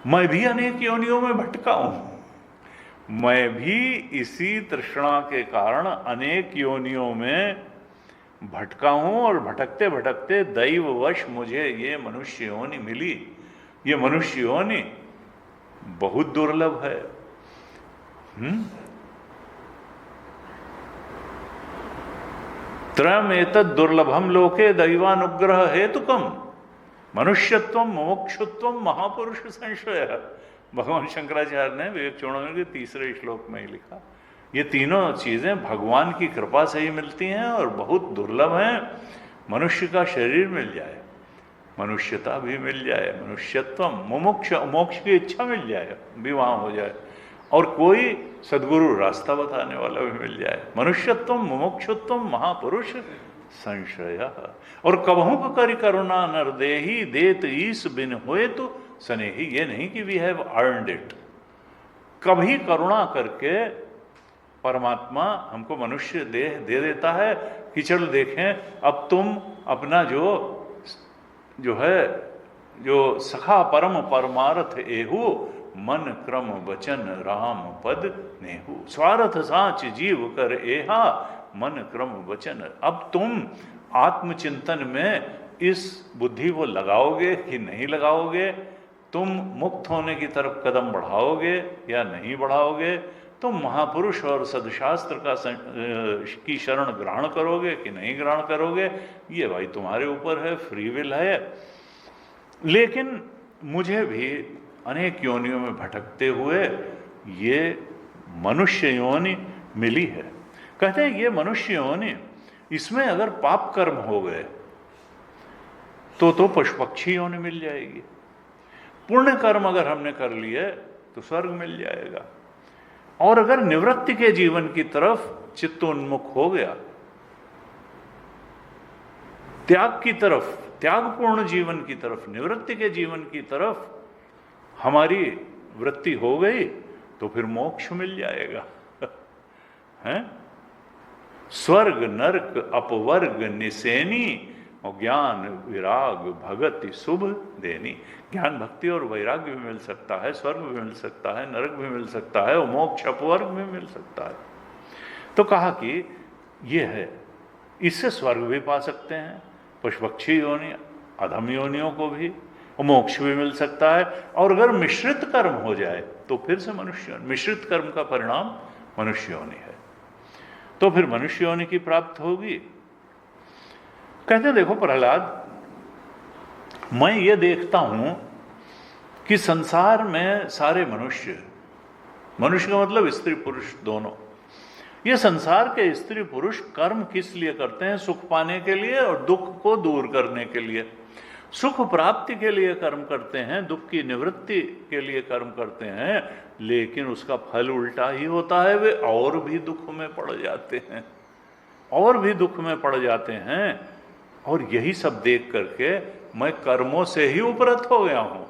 मैं भी अनेक योनियों में भटका हूं, मैं भी इसी तृष्णा के कारण अनेक योनियों में भटका हूं, और भटकते भटकते दैववश मुझे ये मनुष्य योनि मिली। ये मनुष्य योनि बहुत दुर्लभ है। त्रयम एतद् दुर्लभम लोके दैवानुग्रह हेतुकम मनुष्यत्वम मोक्षत्वम महापुरुष संशय। भगवान शंकराचार्य ने विवेक चूड़ामणि के तीसरे श्लोक में ही लिखा। ये तीनों चीजें भगवान की कृपा से ही मिलती हैं और बहुत दुर्लभ हैं। मनुष्य का शरीर मिल जाए, मनुष्यता भी मिल जाए, मनुष्यत्व, मुमुक्ष, मोक्ष की इच्छा मिल जाए भी वहां हो जाए, और कोई सदगुरु रास्ता बताने वाला भी मिल जाए। मनुष्यत्व मुमुक्षुत्व महापुरुष संशय, और कबहू करि करुणा नरदेही देत ईस बिन होए तो स्नेही। ये नहीं कि वी हैव अर्नड इट, कभी करुणा करके परमात्मा हमको मनुष्य देह दे देता है कि चलो देखें अब तुम अपना जो है जो सखा परम परमार्थ एहू मन क्रम वचन राम पद नेहू। स्वार्थ साच जीव कर एहा मन क्रम वचन। अब तुम आत्मचिंतन में इस बुद्धि को लगाओगे कि नहीं लगाओगे, तुम मुक्त होने की तरफ कदम बढ़ाओगे या नहीं बढ़ाओगे, तुम महापुरुष और सदशास्त्र की शरण ग्रहण करोगे कि नहीं ग्रहण करोगे, ये भाई तुम्हारे ऊपर है, फ्री विल है। लेकिन मुझे भी अनेक योनियों में भटकते हुए ये मनुष्य योनि मिली है। कहते हैं ये मनुष्य योनि, इसमें अगर पाप कर्म हो गए तो पशु पक्षी योनि मिल जाएगी, पुण्य कर्म अगर हमने कर लिए तो स्वर्ग मिल जाएगा, और अगर निवृत्ति के जीवन की तरफ चित्त उन्मुख हो गया, त्याग की तरफ, त्यागपूर्ण जीवन की तरफ, निवृत्ति के जीवन की तरफ हमारी वृत्ति हो गई तो फिर मोक्ष मिल जाएगा। हैं? स्वर्ग नरक अपवर्ग निसेनी और ज्ञान विराग भगति शुभ देनी। ज्ञान भक्ति और वैराग्य भी मिल सकता है, स्वर्ग भी मिल सकता है, नरक भी मिल सकता है और मोक्ष अपवर्ग भी मिल सकता है। तो कहा कि ये है, इससे स्वर्ग भी पा सकते हैं, पशु पक्षी योनि, अधम योनियों को भी, और मोक्ष भी मिल सकता है। और अगर मिश्रित कर्म हो जाए तो फिर से मनुष्य, मिश्रित कर्म का परिणाम मनुष्य योनि है, तो फिर मनुष्य योनि की प्राप्त होगी। कहते देखो प्रहलाद, मैं ये देखता हूं कि संसार में सारे मनुष्य, मनुष्य का मतलब स्त्री पुरुष दोनों, ये संसार के स्त्री पुरुष कर्म किस लिए करते हैं? सुख पाने के लिए और दुख को दूर करने के लिए। सुख प्राप्ति के लिए कर्म करते हैं, दुख की निवृत्ति के लिए कर्म करते हैं, लेकिन उसका फल उल्टा ही होता है, वे और भी दुख में पड़ जाते हैं, और भी दुख में पड़ जाते हैं। और यही सब देख करके मैं कर्मों से ही उपरत हो गया हूं।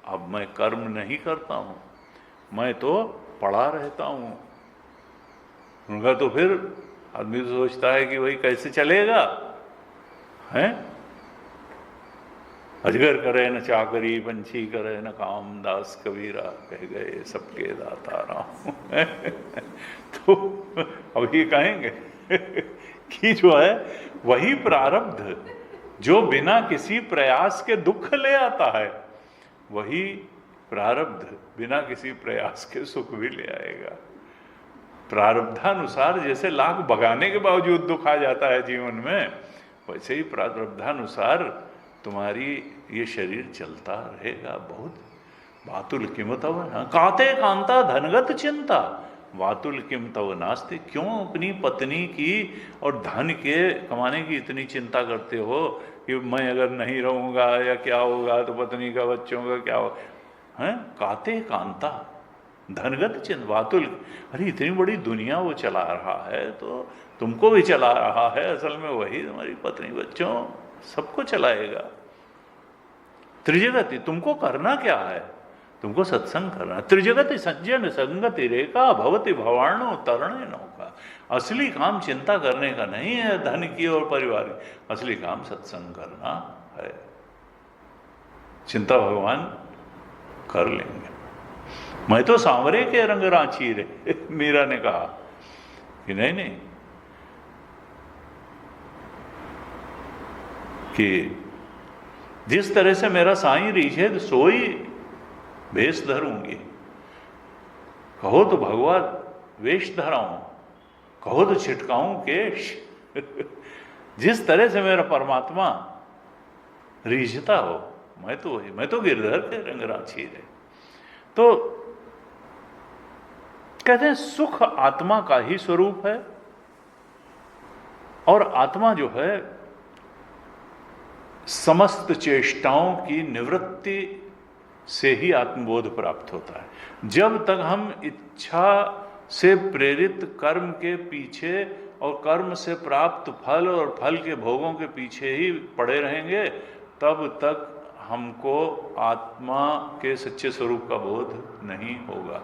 अब मैं कर्म नहीं करता हूं, मैं तो पड़ा रहता हूं। उनका तो फिर आदमी तो सोचता है कि भाई कैसे चलेगा, हैं? अजगर करे न चाकरी, पंछी करे न काम, दास कबीरा कह गए सबके दाता राम। तो अब ये कहेंगे कि जो है वही प्रारब्ध जो बिना किसी प्रयास के दुख ले आता है, वही प्रारब्ध बिना किसी प्रयास के सुख भी ले आएगा। प्रारब्धानुसार जैसे लाख भगाने के बावजूद दुख आ जाता है जीवन में, वैसे ही प्रारब्धानुसार तुम्हारी ये शरीर चलता रहेगा। बहुत वातुल किम तव काते कांता धनगत चिंता वातुल किम तव नास्ते। क्यों अपनी पत्नी की और धन के कमाने की इतनी चिंता करते हो कि मैं अगर नहीं रहूंगा या क्या होगा, तो पत्नी का, बच्चों का क्या हो, हैं? काते कांता धनगत चिंता वातुल, अरे इतनी बड़ी दुनिया वो चला रहा है तो तुमको भी चला रहा है, असल में वही तुम्हारी पत्नी बच्चों सबको चलाएगा। त्रिजगति, तुमको करना क्या है? तुमको सत्संग करना। त्रिजगति सज्जन संगति रेखा भवति भवाणो तरणे नौका। असली काम चिंता करने का नहीं है धन की और परिवार की, असली काम सत्संग करना है। चिंता भगवान कर लेंगे। मैं तो सांवरे के रंग रांची रे, मीरा ने कहा कि नहीं कि जिस तरह से मेरा साईं रीझे सोई वेश धरूंगी। कहो तो भगवान वेश धराऊं, कहो तो छिटकाऊं केश। जिस तरह से मेरा परमात्मा रीझता हो, मैं तो वही, मैं तो गिरधर के रंग रांची रे। तो कहते हैं सुख आत्मा का ही स्वरूप है, और आत्मा जो है समस्त चेष्टाओं की निवृत्ति से ही आत्मबोध प्राप्त होता है। जब तक हम इच्छा से प्रेरित कर्म के पीछे और कर्म से प्राप्त फल और फल के भोगों के पीछे ही पड़े रहेंगे, तब तक हमको आत्मा के सच्चे स्वरूप का बोध नहीं होगा।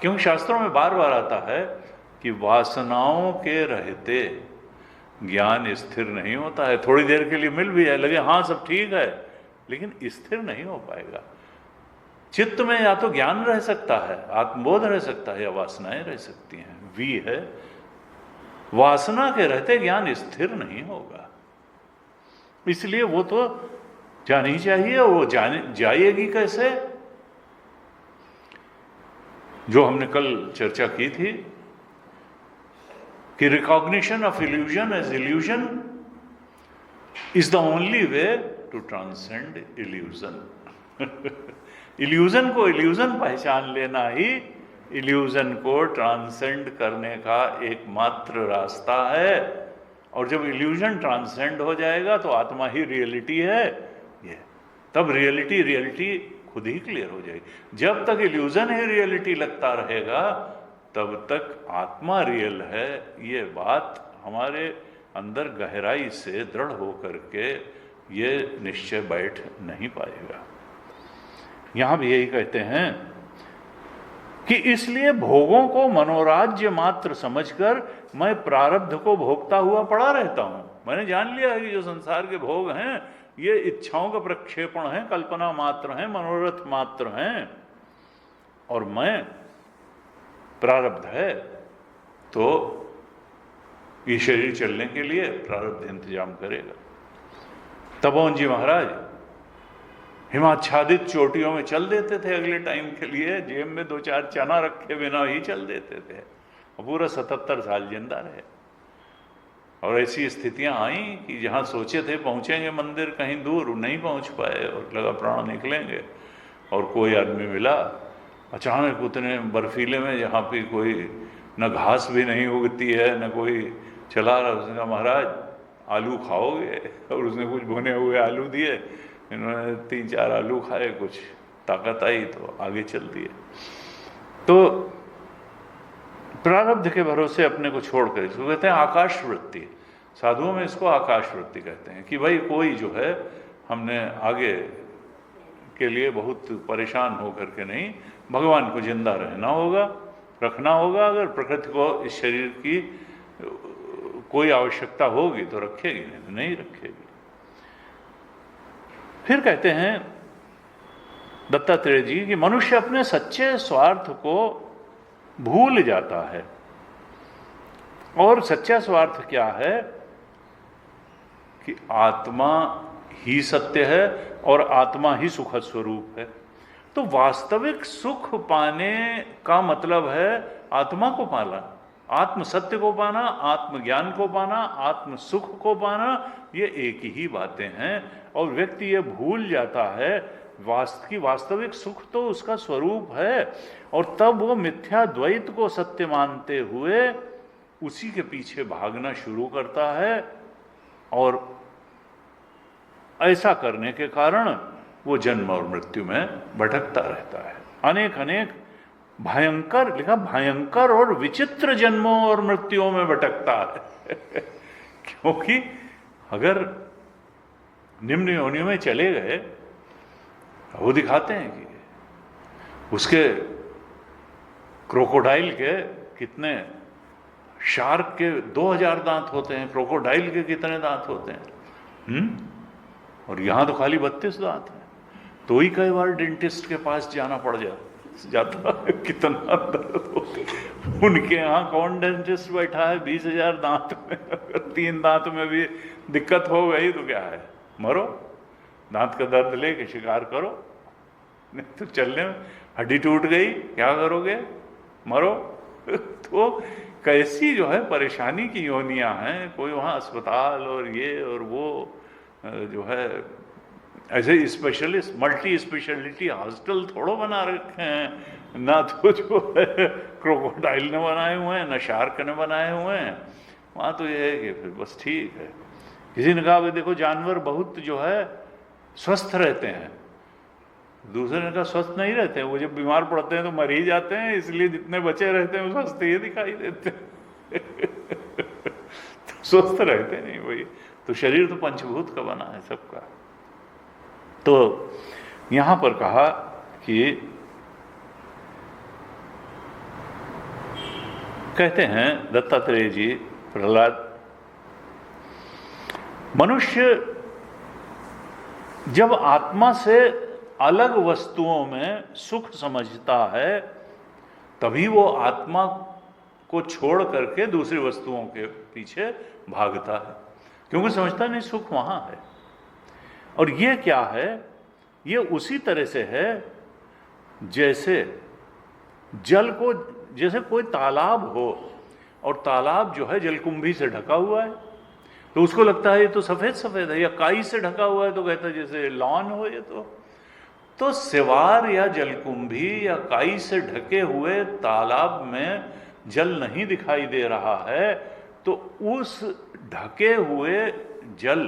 क्योंकि शास्त्रों में बार बार आता है कि वासनाओं के रहते ज्ञान स्थिर नहीं होता है। थोड़ी देर के लिए मिल भी जाए, लगे हाँ सब ठीक है, लेकिन स्थिर नहीं हो पाएगा। चित्त में या तो ज्ञान रह सकता है, आत्मबोध रह सकता है, या वासनाएं रह सकती हैं। वी है, वासना के रहते ज्ञान स्थिर नहीं होगा। इसलिए वो तो जानी चाहिए, वो जाएगी कैसे? जो हमने कल चर्चा की थी कि recognition of illusion as illusion is the only way to transcend illusion. Illusion को इल्यूजन पहचान लेना ही इल्यूजन को ट्रांसेंड करने का एकमात्र रास्ता है। और जब इल्यूजन ट्रांसेंड हो जाएगा तो आत्मा ही रियलिटी है, ये तब रियलिटी खुद ही क्लियर हो जाएगी। जब तक इल्यूजन ही रियलिटी लगता रहेगा तब तक आत्मा रियल है, ये बात हमारे अंदर गहराई से दृढ़ होकर के ये निश्चय बैठ नहीं पाएगा। यहां भी यही कहते हैं कि इसलिए भोगों को मनोराज्य मात्र समझकर मैं प्रारब्ध को भोगता हुआ पड़ा रहता हूं। मैंने जान लिया है कि जो संसार के भोग हैं ये इच्छाओं का प्रक्षेपण है, कल्पना मात्र हैं, मनोरथ मात्र हैं, और मैं प्रारब्ध है तो ये शरीर चलने के लिए प्रारब्ध इंतजाम करेगा। तपोवन जी महाराज हिमाच्छादित चोटियों में चल देते थे अगले टाइम के लिए, जेब में 2-4 चना रखे बिना ही चल देते थे, और पूरा 77 साल जिंदा रहे। और ऐसी स्थितियां आई कि जहां सोचे थे पहुंचेंगे मंदिर, कहीं दूर नहीं पहुंच पाए और लगा प्राण निकलेंगे। और कोई आदमी मिला अचानक उतने बर्फीले में जहाँ पे कोई न घास भी नहीं उगती है न कोई चला रहा। उसने कहा महाराज आलू खाओगे? और उसने कुछ भुने हुए आलू दिए, इन्होंने 3-4 आलू खाए, कुछ ताकत आई तो आगे चल दिए। तो प्रारब्ध के भरोसे अपने को छोड़कर इसको कहते हैं आकाश वृत्ति। साधुओं में इसको आकाश वृत्ति कहते हैं कि भाई कोई जो है हमने आगे के लिए बहुत परेशान होकर के नहीं, भगवान को जिंदा रहना होगा, रखना होगा। अगर प्रकृति को इस शरीर की कोई आवश्यकता होगी तो रखेगी, नहीं रखेगी। फिर कहते हैं दत्तात्रेय जी कि मनुष्य अपने सच्चे स्वार्थ को भूल जाता है। और सच्चा स्वार्थ क्या है? कि आत्मा ही सत्य है और आत्मा ही सुख स्वरूप है। तो वास्तविक सुख पाने का मतलब है आत्मा को पाना, आत्म सत्य को पाना, आत्मज्ञान को पाना, आत्म सुख को पाना। ये एक ही बातें हैं। और व्यक्ति ये भूल जाता है वास्तविक सुख तो उसका स्वरूप है, और तब वो मिथ्या द्वैत को सत्य मानते हुए उसी के पीछे भागना शुरू करता है। और ऐसा करने के कारण वो जन्म और मृत्यु में भटकता रहता है। अनेक भयंकर, लिखा भयंकर और विचित्र जन्मों और मृत्युओं में भटकता है। क्योंकि अगर निम्न योनियों में चले गए, वो दिखाते हैं कि उसके क्रोकोडाइल के कितने, शार्क के 2000 दांत होते हैं, क्रोकोडाइल के कितने दांत होते हैं, और यहां तो खाली 32 दांत हैं। तो ही कई बार डेंटिस्ट के पास जाना पड़ जाता है, कितना दर्द होता। उनके यहाँ कौन डेंटिस्ट बैठा है 20,000 दांत में? अगर 3 दांत में भी दिक्कत हो गई तो क्या है, मरो, दांत का दर्द लेके शिकार करो, नहीं तो चलने में हड्डी टूट गई क्या करोगे, मरो। तो कैसी जो है परेशानी की योनियां हैं। कोई वहाँ अस्पताल और ये और वो जो है ऐसे स्पेशलिस्ट मल्टी स्पेशलिटी हॉस्टल थोड़ो बना रखे हैं, ना तो जो है क्रोकोडाइल ने बनाए हुए हैं, ना शार्क ने बनाए हुए हैं। वहाँ तो ये है कि फिर बस ठीक है। किसी ने कहा भाई देखो जानवर बहुत जो है स्वस्थ रहते हैं, दूसरे ने कहा स्वस्थ नहीं रहते हैं, वो जब बीमार पड़ते हैं तो मर ही जाते हैं, इसलिए जितने बचे रहते हैं वो स्वस्थ ही दिखाई देते हैं। तो स्वस्थ रहते नहीं भाई। तो शरीर तो पंचभूत का बना है सबका। तो यहां पर कहा कि कहते हैं दत्तात्रेय जी प्रहलाद, मनुष्य जब आत्मा से अलग वस्तुओं में सुख समझता है तभी वो आत्मा को छोड़ करके दूसरी वस्तुओं के पीछे भागता है, क्योंकि समझता नहीं सुख वहां है। और ये क्या है, ये उसी तरह से है जैसे जल को, जैसे कोई तालाब हो और तालाब जो है जलकुंभी से ढका हुआ है तो उसको लगता है ये तो सफेद सफेद है, या काई से ढका हुआ है तो कहता है जैसे लॉन हो ये तो सिवार या जलकुंभी या काई से ढके हुए तालाब में जल नहीं दिखाई दे रहा है, तो उस ढके हुए जल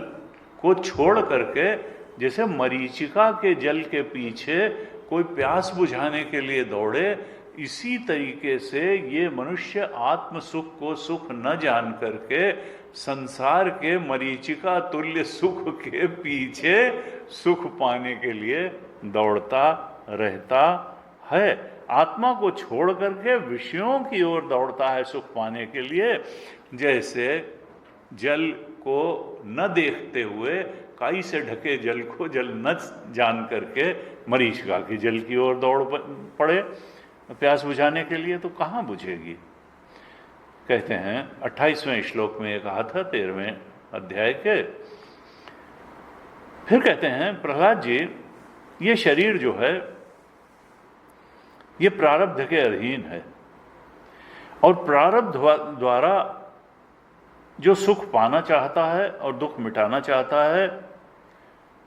को छोड़ करके जैसे मरीचिका के जल के पीछे कोई प्यास बुझाने के लिए दौड़े, इसी तरीके से ये मनुष्य आत्म सुख को सुख न जान करके संसार के मरीचिका तुल्य सुख के पीछे सुख पाने के लिए दौड़ता रहता है। आत्मा को छोड़ करके विषयों की ओर दौड़ता है सुख पाने के लिए, जैसे जल को न देखते हुए काई से ढके जल को जल न जान करके मरीचिका के जल की ओर दौड़ पड़े प्यास बुझाने के लिए, तो कहाँ बुझेगी। कहते हैं 28वें श्लोक में एक कहा था 13वें अध्याय के, फिर कहते हैं प्रहलाद जी ये शरीर जो है ये प्रारब्ध के अधीन है और प्रारब्ध द्वारा जो सुख पाना चाहता है और दुख मिटाना चाहता है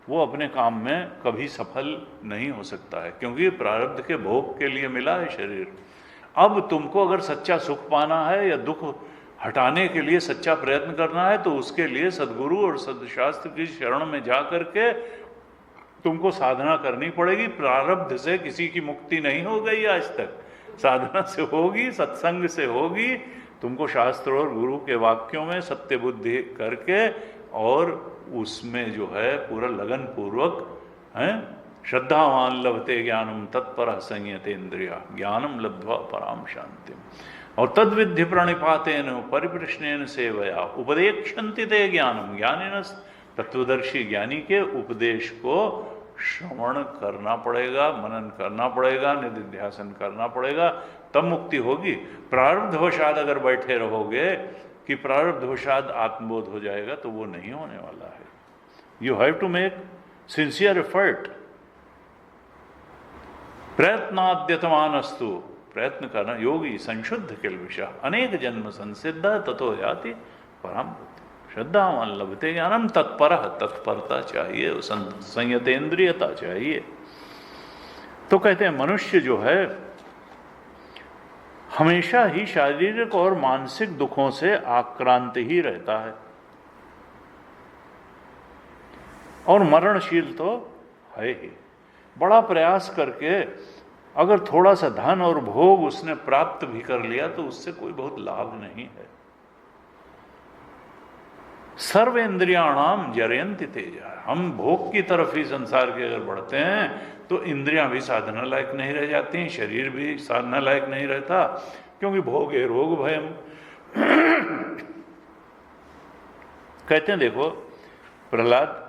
वो अपने काम में कभी सफल नहीं हो सकता है, क्योंकि प्रारब्ध के भोग के लिए मिला है शरीर। अब तुमको अगर सच्चा सुख पाना है या दुख हटाने के लिए सच्चा प्रयत्न करना है तो उसके लिए सद्गुरु और सदशास्त्र की शरण में जा करके तुमको साधना करनी पड़ेगी। प्रारब्ध से किसी की मुक्ति नहीं हो गई आज तक, साधना से होगी, सत्संग से होगी। तुमको शास्त्र और गुरु के वाक्यों में सत्य बुद्धि करके और उसमें जो है पूरा लगन पूर्वक है, श्रद्धावान लभते ज्ञानम तत्पर संयते इंद्रिया ज्ञानम लब्ध्वा पराम शांतिम और तद्विधि प्रणिपातेन परिप्रश्नेन सेवया उपदेक्षन्ति ते ज्ञानम। ज्ञानिन तत्वदर्शी ज्ञानी के उपदेश को श्रवण करना पड़ेगा, मनन करना पड़ेगा, निधिध्यासन करना पड़ेगा, तब मुक्ति होगी। प्रारब्धवशाद अगर बैठे रहोगे कि प्रारब्धवशाद आत्मबोध हो जाएगा तो वो नहीं होने वाला है। You have to make sincere effort. प्रयत्नाद्यतमानस्तु, प्रयत्न करना। योगी संशुद्ध किल विषय अनेक जन्म संसिद्ध ततो याति पराम। श्रद्धावान लभते ज्ञानम तत्पर, तत्परता चाहिए, संयतेंद्रियता चाहिए। तो कहते हैं मनुष्य जो है हमेशा ही शारीरिक और मानसिक दुखों से आक्रांत ही रहता है और मरणशील तो है ही। बड़ा प्रयास करके अगर थोड़ा सा धन और भोग उसने प्राप्त भी कर लिया तो उससे कोई बहुत लाभ नहीं है। सर्वेंद्रियाणाम जरयंति तेजा। हम भोग की तरफ ही संसार के अगर बढ़ते हैं तो इंद्रियां भी साधना लायक नहीं रह जाती, शरीर भी साधना लायक नहीं रहता, क्योंकि भोग है रोग भयम। कहते हैं देखो प्रहलाद,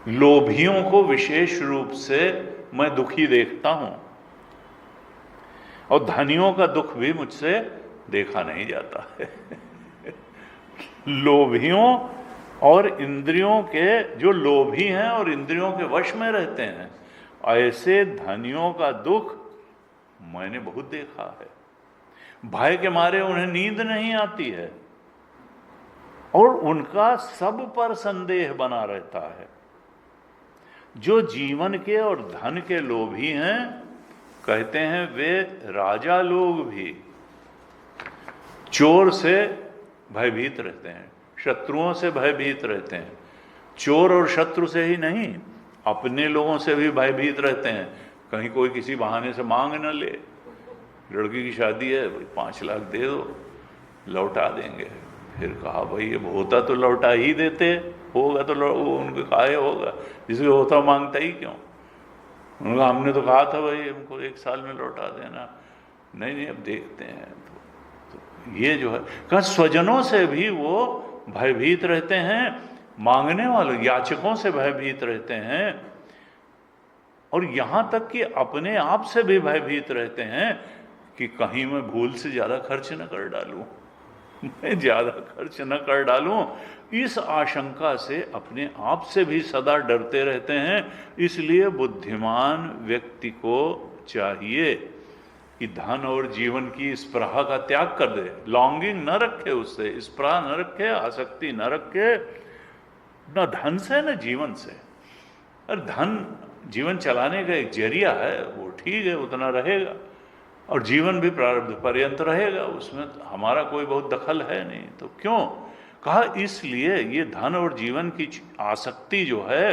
लोभियों को विशेष रूप से मैं दुखी देखता हूं और धनियों का दुख भी मुझसे देखा नहीं जाता है। लोभियों और इंद्रियों के, जो लोभी हैं और इंद्रियों के वश में रहते हैं, ऐसे धनियों का दुख मैंने बहुत देखा है। भय के मारे उन्हें नींद नहीं आती है और उनका सब पर संदेह बना रहता है। जो जीवन के और धन के लोभी हैं, कहते हैं वे राजा लोग भी चोर से भयभीत रहते हैं, शत्रुओं से भयभीत रहते हैं। चोर और शत्रु से ही नहीं, अपने लोगों से भी भयभीत रहते हैं, कहीं कोई किसी बहाने से मांग न ले। लड़की की शादी है, भाई 5 लाख दे दो, लौटा देंगे। फिर कहा भाई ये होता तो लौटा ही देते, होगा तो उनको काहे होगा, जिसके होता मांगता ही क्यों। उनका हमने तो कहा था भाई हमको 1 साल में लौटा देना, नहीं अब देखते हैं। तो ये जो है कहा स्वजनों से भी वो भयभीत रहते हैं, मांगने वालों याचकों से भयभीत रहते हैं, और यहां तक कि अपने आप से भी भयभीत रहते हैं कि कहीं मैं भूल से ज्यादा खर्च न कर डालूं, मैं ज्यादा खर्च न कर डालूं। इस आशंका से अपने आप से भी सदा डरते रहते हैं। इसलिए बुद्धिमान व्यक्ति को चाहिए कि धन और जीवन की स्पृहा का त्याग कर दे, लॉन्गिंग न रखे, उससे स्पृहा न रखे, आसक्ति न रखे, न धन से न जीवन से। और धन जीवन चलाने का एक जरिया है, वो ठीक है, उतना रहेगा, और जीवन भी प्रारब्ध पर्यंत रहेगा, उसमें हमारा कोई बहुत दखल है नहीं। तो क्यों कहा, इसलिए ये धन और जीवन की आसक्ति जो है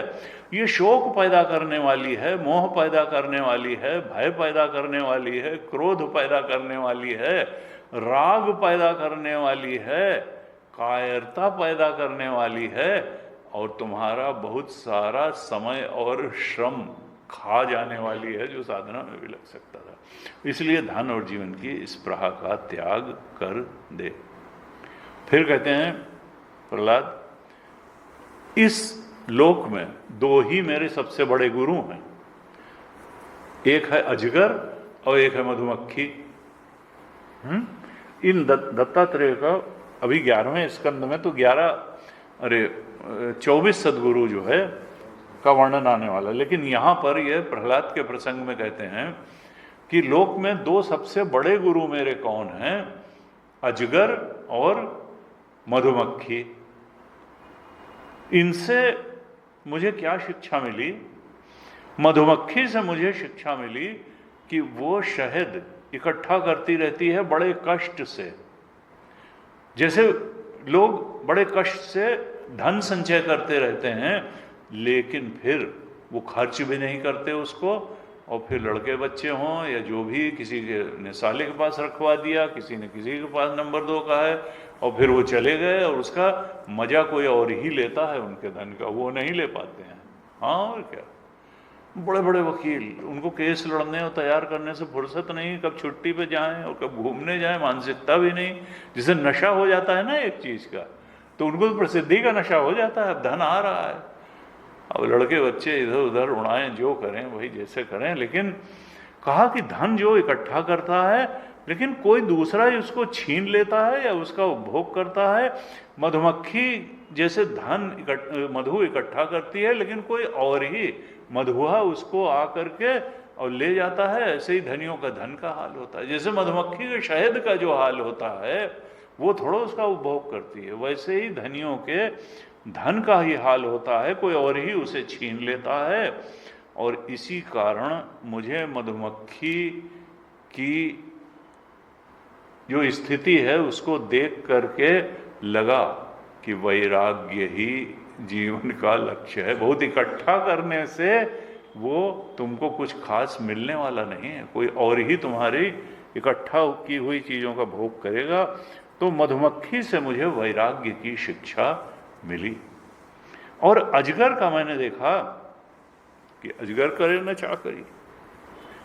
ये शोक पैदा करने वाली है, मोह पैदा करने वाली है, भय पैदा करने वाली है, क्रोध पैदा करने वाली है, राग पैदा करने वाली है, कायरता पैदा करने वाली है, और तुम्हारा बहुत सारा समय और श्रम खा जाने वाली है, जो साधना में भी लग सकता था। इसलिए धन और जीवन की स्पृहा का त्याग कर दे। फिर कहते हैं प्रहलाद, इस लोक में 2 ही मेरे सबसे बड़े गुरु हैं, एक है अजगर और एक है मधुमक्खी। इन दत्तात्रेय का अभी 11वें स्कंद में तो 24 सदगुरु जो है का वर्णन आने वाला, लेकिन यहां पर यह प्रहलाद के प्रसंग में कहते हैं कि लोक में 2 सबसे बड़े गुरु मेरे कौन हैं, अजगर और मधुमक्खी। इनसे मुझे क्या शिक्षा मिली? मधुमक्खी से मुझे शिक्षा मिली कि वो शहद इकट्ठा करती रहती है बड़े कष्ट से। जैसे लोग बड़े कष्ट से धन संचय करते रहते हैं, लेकिन फिर वो खर्च भी नहीं करते उसको, और फिर लड़के बच्चे हों या जो भी, किसी के ने साले के पास रखवा दिया, किसी ने किसी के पास नंबर 2 का है, और फिर वो चले गए, और उसका मजा कोई और ही लेता है उनके धन का, वो नहीं ले पाते हैं। हाँ, और क्या, बड़े बड़े वकील, उनको केस लड़ने और तैयार करने से फुर्सत नहीं, कब छुट्टी पे जाएं और कब घूमने जाएं, मानसिकता भी नहीं। जिसे नशा हो जाता है ना एक चीज का, तो उनको तो प्रसिद्धि का नशा हो जाता है, अब धन आ रहा है, अब लड़के बच्चे इधर उधर उड़ाएं, जो करें भाई जैसे करें। लेकिन कहा कि धन जो इकट्ठा करता है, लेकिन कोई दूसरा ही उसको छीन लेता है या उसका उपभोग करता है। मधुमक्खी जैसे मधु इकट्ठा करती है, लेकिन कोई और ही मधुआ उसको आकर के और ले जाता है। ऐसे ही धनियों का धन का हाल होता है। जैसे मधुमक्खी के शहद का जो हाल होता है वो थोड़ा उसका उपभोग करती है, वैसे ही धनियों के धन का ही हाल होता है, कोई और ही उसे छीन लेता है। और इसी कारण मुझे मधुमक्खी की जो स्थिति है उसको देख करके लगा कि वैराग्य ही जीवन का लक्ष्य है। बहुत इकट्ठा करने से वो तुमको कुछ खास मिलने वाला नहीं है, कोई और ही तुम्हारी इकट्ठा की हुई चीज़ों का भोग करेगा। तो मधुमक्खी से मुझे वैराग्य की शिक्षा मिली। और अजगर का मैंने देखा कि अजगर करे न चाकरी,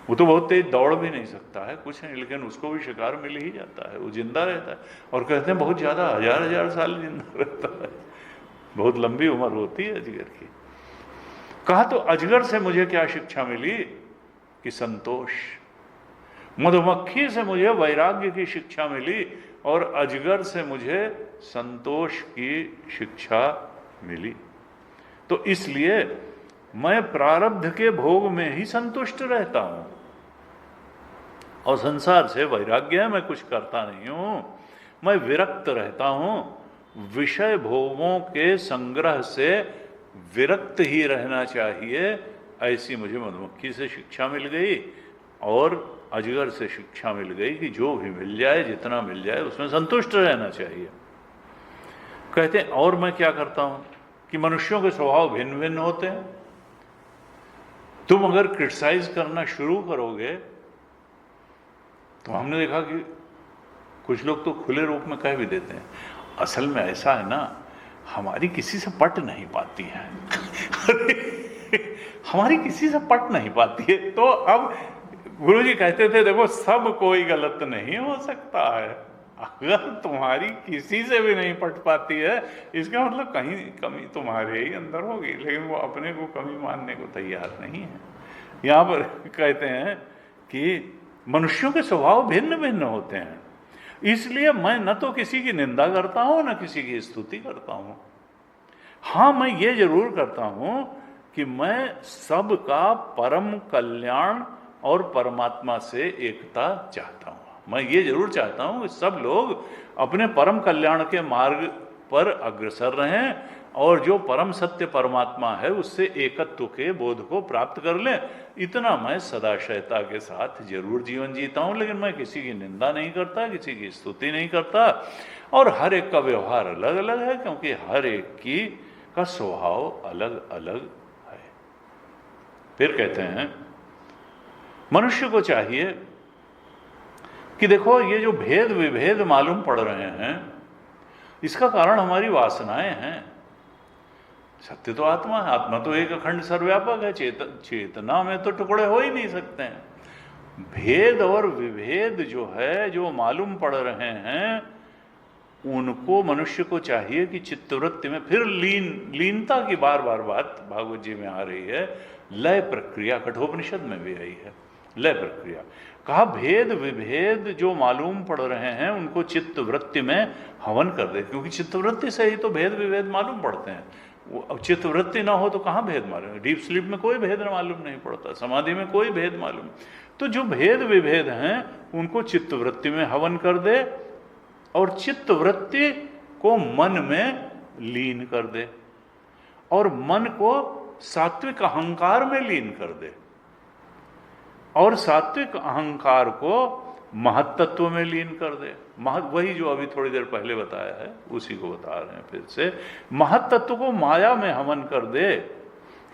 वो तो बहुत तेज दौड़ भी नहीं सकता है, कुछ नहीं, लेकिन उसको भी शिकार मिल ही जाता है, वो जिंदा रहता है। और कहते हैं बहुत ज़्यादा, 1000 साल जिंदा रहता है, बहुत लंबी उम्र होती है अजगर की। कहा तो अजगर से मुझे क्या शिक्षा मिली कि संतोष। मधुमक्खी से मुझे वैराग्य की शिक्षा मिली और अजगर से मुझे संतोष की शिक्षा मिली। तो इसलिए मैं प्रारब्ध के भोग में ही संतुष्ट रहता हूं और संसार से वैराग्य है, मैं कुछ करता नहीं हूं, मैं विरक्त रहता हूं। विषय भोगों के संग्रह से विरक्त ही रहना चाहिए, ऐसी मुझे मधुमक्खी से शिक्षा मिल गई और अजगर से शिक्षा मिल गई कि जो भी मिल जाए, जितना मिल जाए, उसमें संतुष्ट रहना चाहिए। कहते हैं और मैं क्या करता हूं कि मनुष्यों के स्वभाव भिन्न भिन्न होते हैं। तुम अगर क्रिटिसाइज करना शुरू करोगे तो हमने देखा कि कुछ लोग तो खुले रूप में कह भी देते हैं, असल में ऐसा है ना, हमारी किसी से पट नहीं पाती है। हमारी किसी से पट नहीं पाती है। तो अब गुरुजी कहते थे देखो, सब कोई गलत नहीं हो सकता है। अगर तुम्हारी किसी से भी नहीं पट पाती है, इसका मतलब कहीं कमी तुम्हारे ही अंदर होगी, लेकिन वो अपने को कमी मानने को तैयार नहीं है। यहाँ पर कहते हैं कि मनुष्यों के स्वभाव भिन्न भिन्न होते हैं, इसलिए मैं न तो किसी की निंदा करता हूं न किसी की स्तुति करता हूं। हाँ, मैं ये जरूर करता हूं कि मैं सबका परम कल्याण और परमात्मा से एकता चाहता हूं। मैं ये जरूर चाहता हूं कि सब लोग अपने परम कल्याण के मार्ग पर अग्रसर रहें और जो परम सत्य परमात्मा है उससे एकत्व के बोध को प्राप्त कर लें। इतना मैं सदाशयता के साथ जरूर जीवन जीता हूं, लेकिन मैं किसी की निंदा नहीं करता, किसी की स्तुति नहीं करता। और हर एक का व्यवहार अलग अलग है, क्योंकि हर एक की का स्वभाव अलग अलग है। फिर कहते हैं मनुष्य को चाहिए कि देखो, ये जो भेद विभेद मालूम पड़ रहे हैं, इसका कारण हमारी वासनाएं हैं। सत्य तो आत्मा है, आत्मा तो एक अखंड सर्वव्यापक है, चेतना में तो टुकड़े हो ही नहीं सकते हैं। भेद और विभेद जो है, जो मालूम पड़ रहे हैं, उनको मनुष्य को चाहिए कि चित्तवृत्ति में फिर लीनता की बार बार बात भागवत जी में आ रही है। लय प्रक्रिया कठोपनिषद में भी आई है, लय प्रक्रिया। कहा भेद विभेद जो मालूम पड़ रहे हैं उनको चित्तवृत्ति में हवन कर दे, क्योंकि चित्तवृत्ति से ही तो भेद विभेद मालूम पड़ते हैं। अब चित्तवृत्ति ना हो तो कहाँ भेद मालूम? डीप स्लीप में कोई भेद मालूम नहीं पड़ता, समाधि में कोई भेद मालूम। तो जो भेद विभेद हैं उनको चित्तवृत्ति में हवन कर दे और चित्तवृत्ति को मन में लीन कर दे और मन को सात्विक अहंकार में लीन कर दे और सात्विक अहंकार को महत्त्व में लीन कर दे। वही जो अभी थोड़ी देर पहले बताया है उसी को बता रहे हैं फिर से। महत्त्व को माया में हवन कर दे,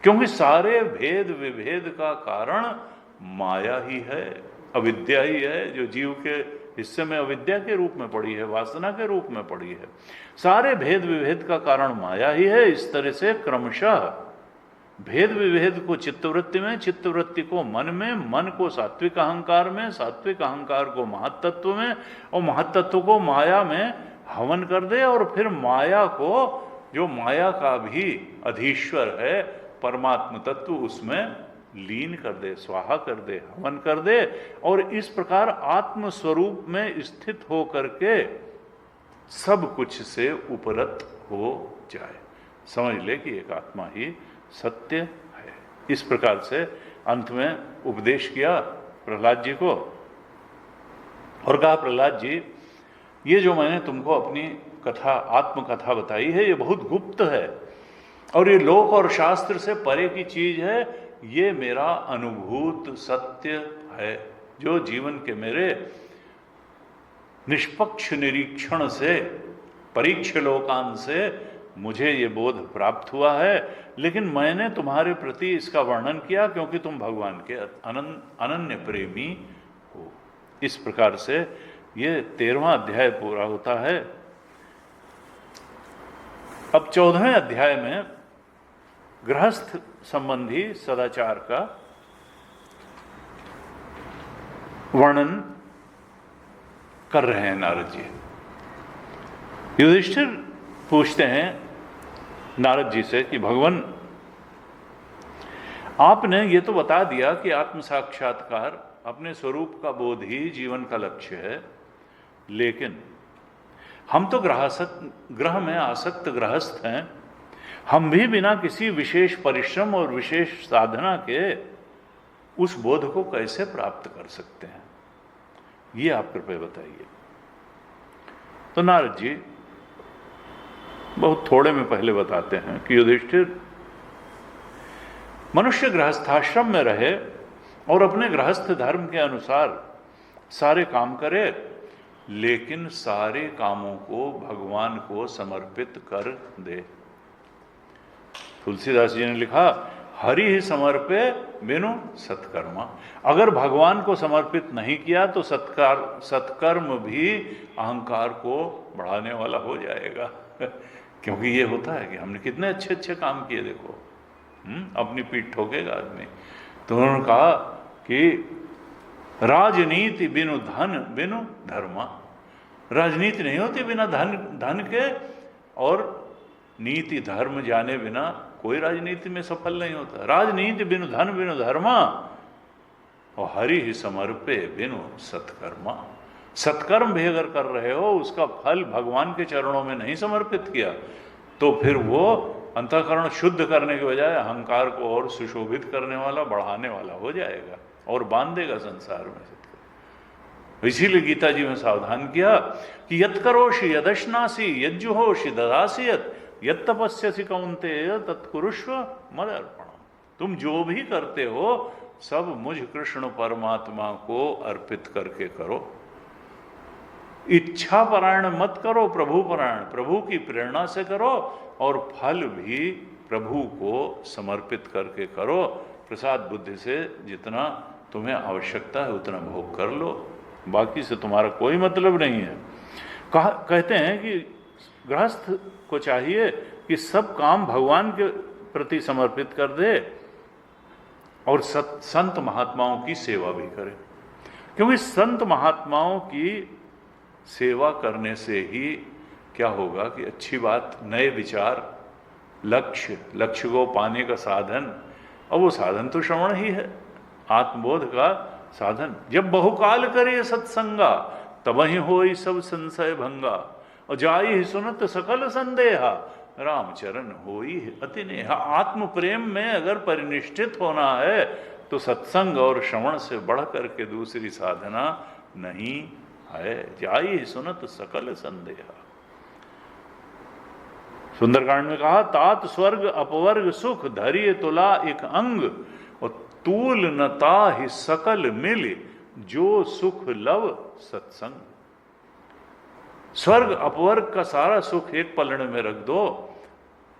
क्योंकि सारे भेद विभेद का कारण माया ही है, अविद्या ही है, जो जीव के हिस्से में अविद्या के रूप में पड़ी है, वासना के रूप में पड़ी है। सारे भेद विभेद का कारण माया ही है। इस तरह से क्रमशः भेद विभेद को चित्तवृत्ति में, चित्तवृत्ति को मन में, मन को सात्विक अहंकार में, सात्विक अहंकार को महत्त्व में और महत्त्व को माया में हवन कर दे। और फिर माया को, जो माया का भी अधीश्वर है परमात्म तत्व, उसमें लीन कर दे, स्वाहा कर दे, हवन कर दे। और इस प्रकार आत्म स्वरूप में स्थित हो करके सब कुछ से उपरत हो जाए। समझ ले कि एक आत्मा ही सत्य है। इस प्रकार से अंत में उपदेश किया प्रहलाद जी को और कहा, प्रहलाद जी, ये जो मैंने तुमको अपनी कथा, आत्मकथा बताई है, ये बहुत गुप्त है और ये लोक और शास्त्र से परे की चीज है। ये मेरा अनुभूत सत्य है, जो जीवन के मेरे निष्पक्ष निरीक्षण से, परीक्ष लोकान से मुझे ये बोध प्राप्त हुआ है। लेकिन मैंने तुम्हारे प्रति इसका वर्णन किया क्योंकि तुम भगवान के अनन्य प्रेमी हो। इस प्रकार से ये 13वां अध्याय पूरा होता है। अब 14वें अध्याय में गृहस्थ संबंधी सदाचार का वर्णन कर रहे हैं नारद जी। युधिष्ठिर पूछते हैं नारद जी से कि भगवान, आपने ये तो बता दिया कि आत्म साक्षात्कार, अपने स्वरूप का बोध ही जीवन का लक्ष्य है, लेकिन हम तो ग्रह में आसक्त गृहस्थ हैं। हम भी बिना किसी विशेष परिश्रम और विशेष साधना के उस बोध को कैसे प्राप्त कर सकते हैं, ये आप कृपया बताइए। तो नारद जी बहुत थोड़े में पहले बताते हैं कि युधिष्ठिर, मनुष्य गृहस्थाश्रम में रहे और अपने गृहस्थ धर्म के अनुसार सारे काम करे, लेकिन सारे कामों को भगवान को समर्पित कर दे। तुलसीदास जी ने लिखा, हरि ही समर्पे बिनु सत्कर्मा। अगर भगवान को समर्पित नहीं किया तो सत्कर्म भी अहंकार को बढ़ाने वाला हो जाएगा। क्योंकि ये होता है कि हमने कितने अच्छे अच्छे काम किए, देखो अपनी पीठ ठोकेगा आदमी। तो उन्होंने कहा कि राजनीति बिनु धन बिनु धर्मा। राजनीति नहीं होती बिना धन के, और नीति धर्म जाने बिना कोई राजनीति में सफल नहीं होता। राजनीति बिनु धन बिनु धर्मा, और हरि ही समर्पे बिनु सत्कर्मा। सत्कर्म भी अगर कर रहे हो, उसका फल भगवान के चरणों में नहीं समर्पित किया, तो फिर वो अंतःकरण शुद्ध करने के बजाय अहंकार को और सुशोभित करने वाला, बढ़ाने वाला हो जाएगा और बांध देगा संसार में। इसीलिए गीता जी में सावधान किया कि यत् करोषि यदश्नासि यज्जुहोषि ददासि यत् तपस्यसि कौन्तेय तत्कुरुष्व मदर्पणम्। तुम जो भी करते हो सब मुझ कृष्ण परमात्मा को अर्पित करके करो। इच्छा परायण मत करो, प्रभु परायण, प्रभु की प्रेरणा से करो, और फल भी प्रभु को समर्पित करके करो। प्रसाद बुद्धि से जितना तुम्हें आवश्यकता है उतना भोग कर लो, बाकी से तुम्हारा कोई मतलब नहीं है। कहते हैं कि गृहस्थ को चाहिए कि सब काम भगवान के प्रति समर्पित कर दे और संत महात्माओं की सेवा भी करे, क्योंकि संत महात्माओं की सेवा करने से ही क्या होगा कि अच्छी बात, नए विचार, लक्ष्य को पाने का साधन, और वो साधन तो श्रवण ही है, आत्मबोध का साधन। जब बहुकाल करे सत्संगा तब ही होई सब संशय भंगा, और जाई ही सुनत सकल संदेहा रामचरण होई अति नेहा। आत्म प्रेम में अगर परिनिष्ठित होना है तो सत्संग और श्रवण से बढ़ करके दूसरी साधना नहीं है। जाई ही सुनत सकल संदेहा। सुंदरकांड में कहा, तात स्वर्ग अपवर्ग सुख धैर्य तुला एक अंग, और तूल न ताहि सकल मिल जो सुख लव सत्संग। स्वर्ग अपवर्ग का सारा सुख एक पलड़े में रख दो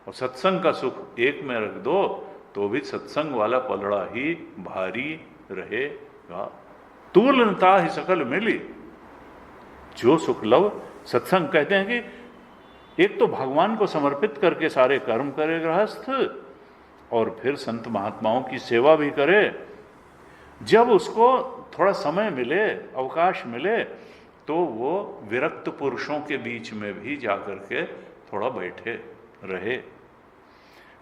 और सत्संग का सुख एक में रख दो, तो भी सत्संग वाला पलड़ा ही भारी रहेगा। तूल न ताहि सकल मिली जो सुख लव सत्संग। कहते हैं कि एक तो भगवान को समर्पित करके सारे कर्म करे गृहस्थ, और फिर संत महात्माओं की सेवा भी करे। जब उसको थोड़ा समय मिले, अवकाश मिले, तो वो विरक्त पुरुषों के बीच में भी जाकर के थोड़ा बैठे रहे,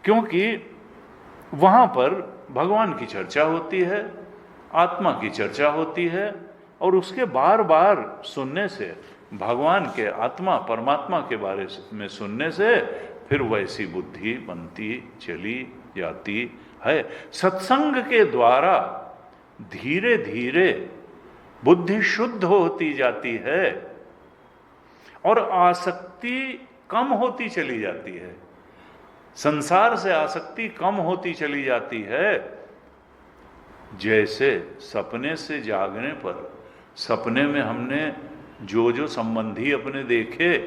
क्योंकि वहाँ पर भगवान की चर्चा होती है, आत्मा की चर्चा होती है, और उसके बार बार सुनने से, भगवान के, आत्मा परमात्मा के बारे में सुनने से फिर वैसी बुद्धि बनती चली जाती है। सत्संग के द्वारा धीरे धीरे बुद्धि शुद्ध होती जाती है और आसक्ति कम होती चली जाती है। संसार से आसक्ति कम होती चली जाती है। जैसे सपने से जागने पर, सपने में हमने जो जो संबंधी अपने देखे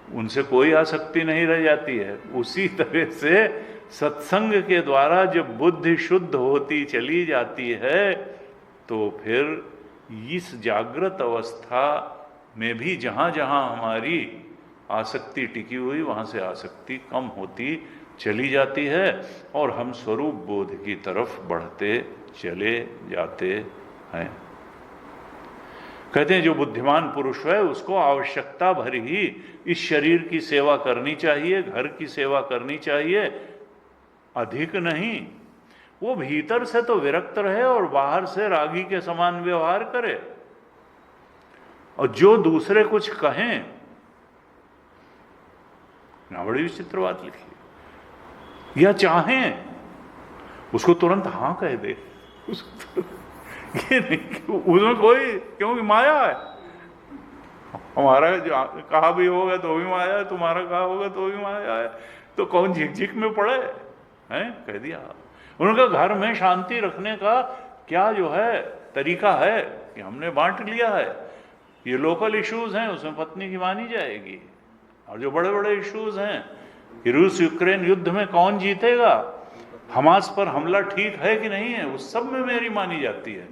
उनसे कोई आसक्ति नहीं रह जाती है, उसी तरह से सत्संग के द्वारा जब बुद्धि शुद्ध होती चली जाती है तो फिर इस जागृत अवस्था में भी जहाँ जहाँ हमारी आसक्ति टिकी हुई वहाँ से आसक्ति कम होती चली जाती है और हम स्वरूप बोध की तरफ बढ़ते चले जाते हैं। कहते हैं जो बुद्धिमान पुरुष है उसको आवश्यकता भर ही इस शरीर की सेवा करनी चाहिए, घर की सेवा करनी चाहिए, अधिक नहीं। वो भीतर से तो विरक्त रहे और बाहर से रागी के समान व्यवहार करे, और जो दूसरे कुछ कहें, ना बड़ी विचित्र बात लिखी, या चाहें उसको तुरंत हाँ कह दे, ये नहीं, उसमें कोई, क्योंकि माया है। हमारा कहा भी होगा तो भी माया है, तुम्हारा कहा होगा तो भी माया है, तो कौन झिक झिक में पड़े हैं, कह दिया। उनका घर में शांति रखने का क्या जो है तरीका है कि हमने बांट लिया है, ये लोकल इश्यूज हैं उसमें पत्नी की मानी जाएगी, और जो बड़े बड़े इश्यूज हैं कि रूस यूक्रेन युद्ध में कौन जीतेगा, हमास पर हमला ठीक है कि नहीं है, उस सब में मेरी मानी जाती है।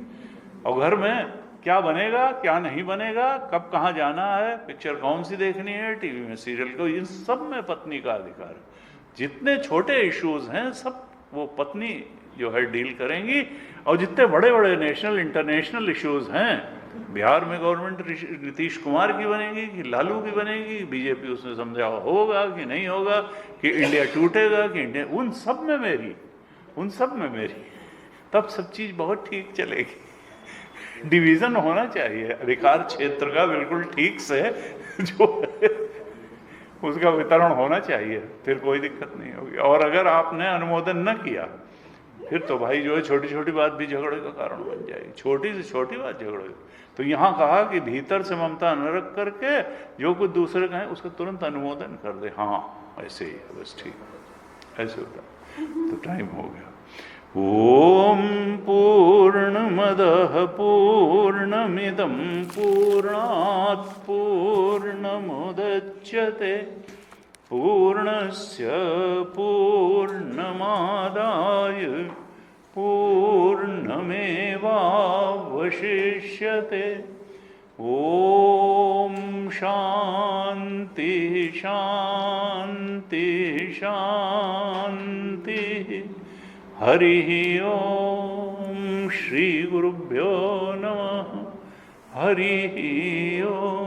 और घर में क्या बनेगा क्या नहीं बनेगा, कब कहाँ जाना है, पिक्चर कौन सी देखनी है, टीवी में सीरियल को, इन सब में पत्नी का अधिकार है। जितने छोटे इश्यूज हैं सब वो पत्नी जो है डील करेंगी, और जितने बड़े बड़े नेशनल इंटरनेशनल इश्यूज हैं, बिहार में गवर्नमेंट नीतीश कुमार की बनेगी कि लालू की बनेगी, बीजेपी उसने समझा होगा कि नहीं होगा, कि इंडिया टूटेगा कि इंडिया, उन सब में मेरी, तब सब चीज बहुत ठीक चलेगी। डिवीजन होना चाहिए अधिकार क्षेत्र का बिल्कुल ठीक से, जो है उसका वितरण होना चाहिए, फिर कोई दिक्कत नहीं होगी। और अगर आपने अनुमोदन न किया फिर तो भाई जो है छोटी छोटी बात भी झगड़े का कारण बन जाएगी, छोटी से छोटी बात झगड़े। तो यहाँ कहा कि भीतर से ममता न रख करके जो कुछ दूसरे कहें उसका तुरंत अनुमोदन कर दे, हाँ ऐसे ही है, बस ठीक, ऐसे होता। तो टाइम हो गया। ओम पूर्णमदः पूर्णमिदं पूर्णात् पूर्णमुदच्यते पूर्णस्य पूर्णमादाय पूर्णमेवावशिष्यते। ओम शांति शांति शांति। हरि ओम। श्री गुरुभ्यो नमः। हरि ओम।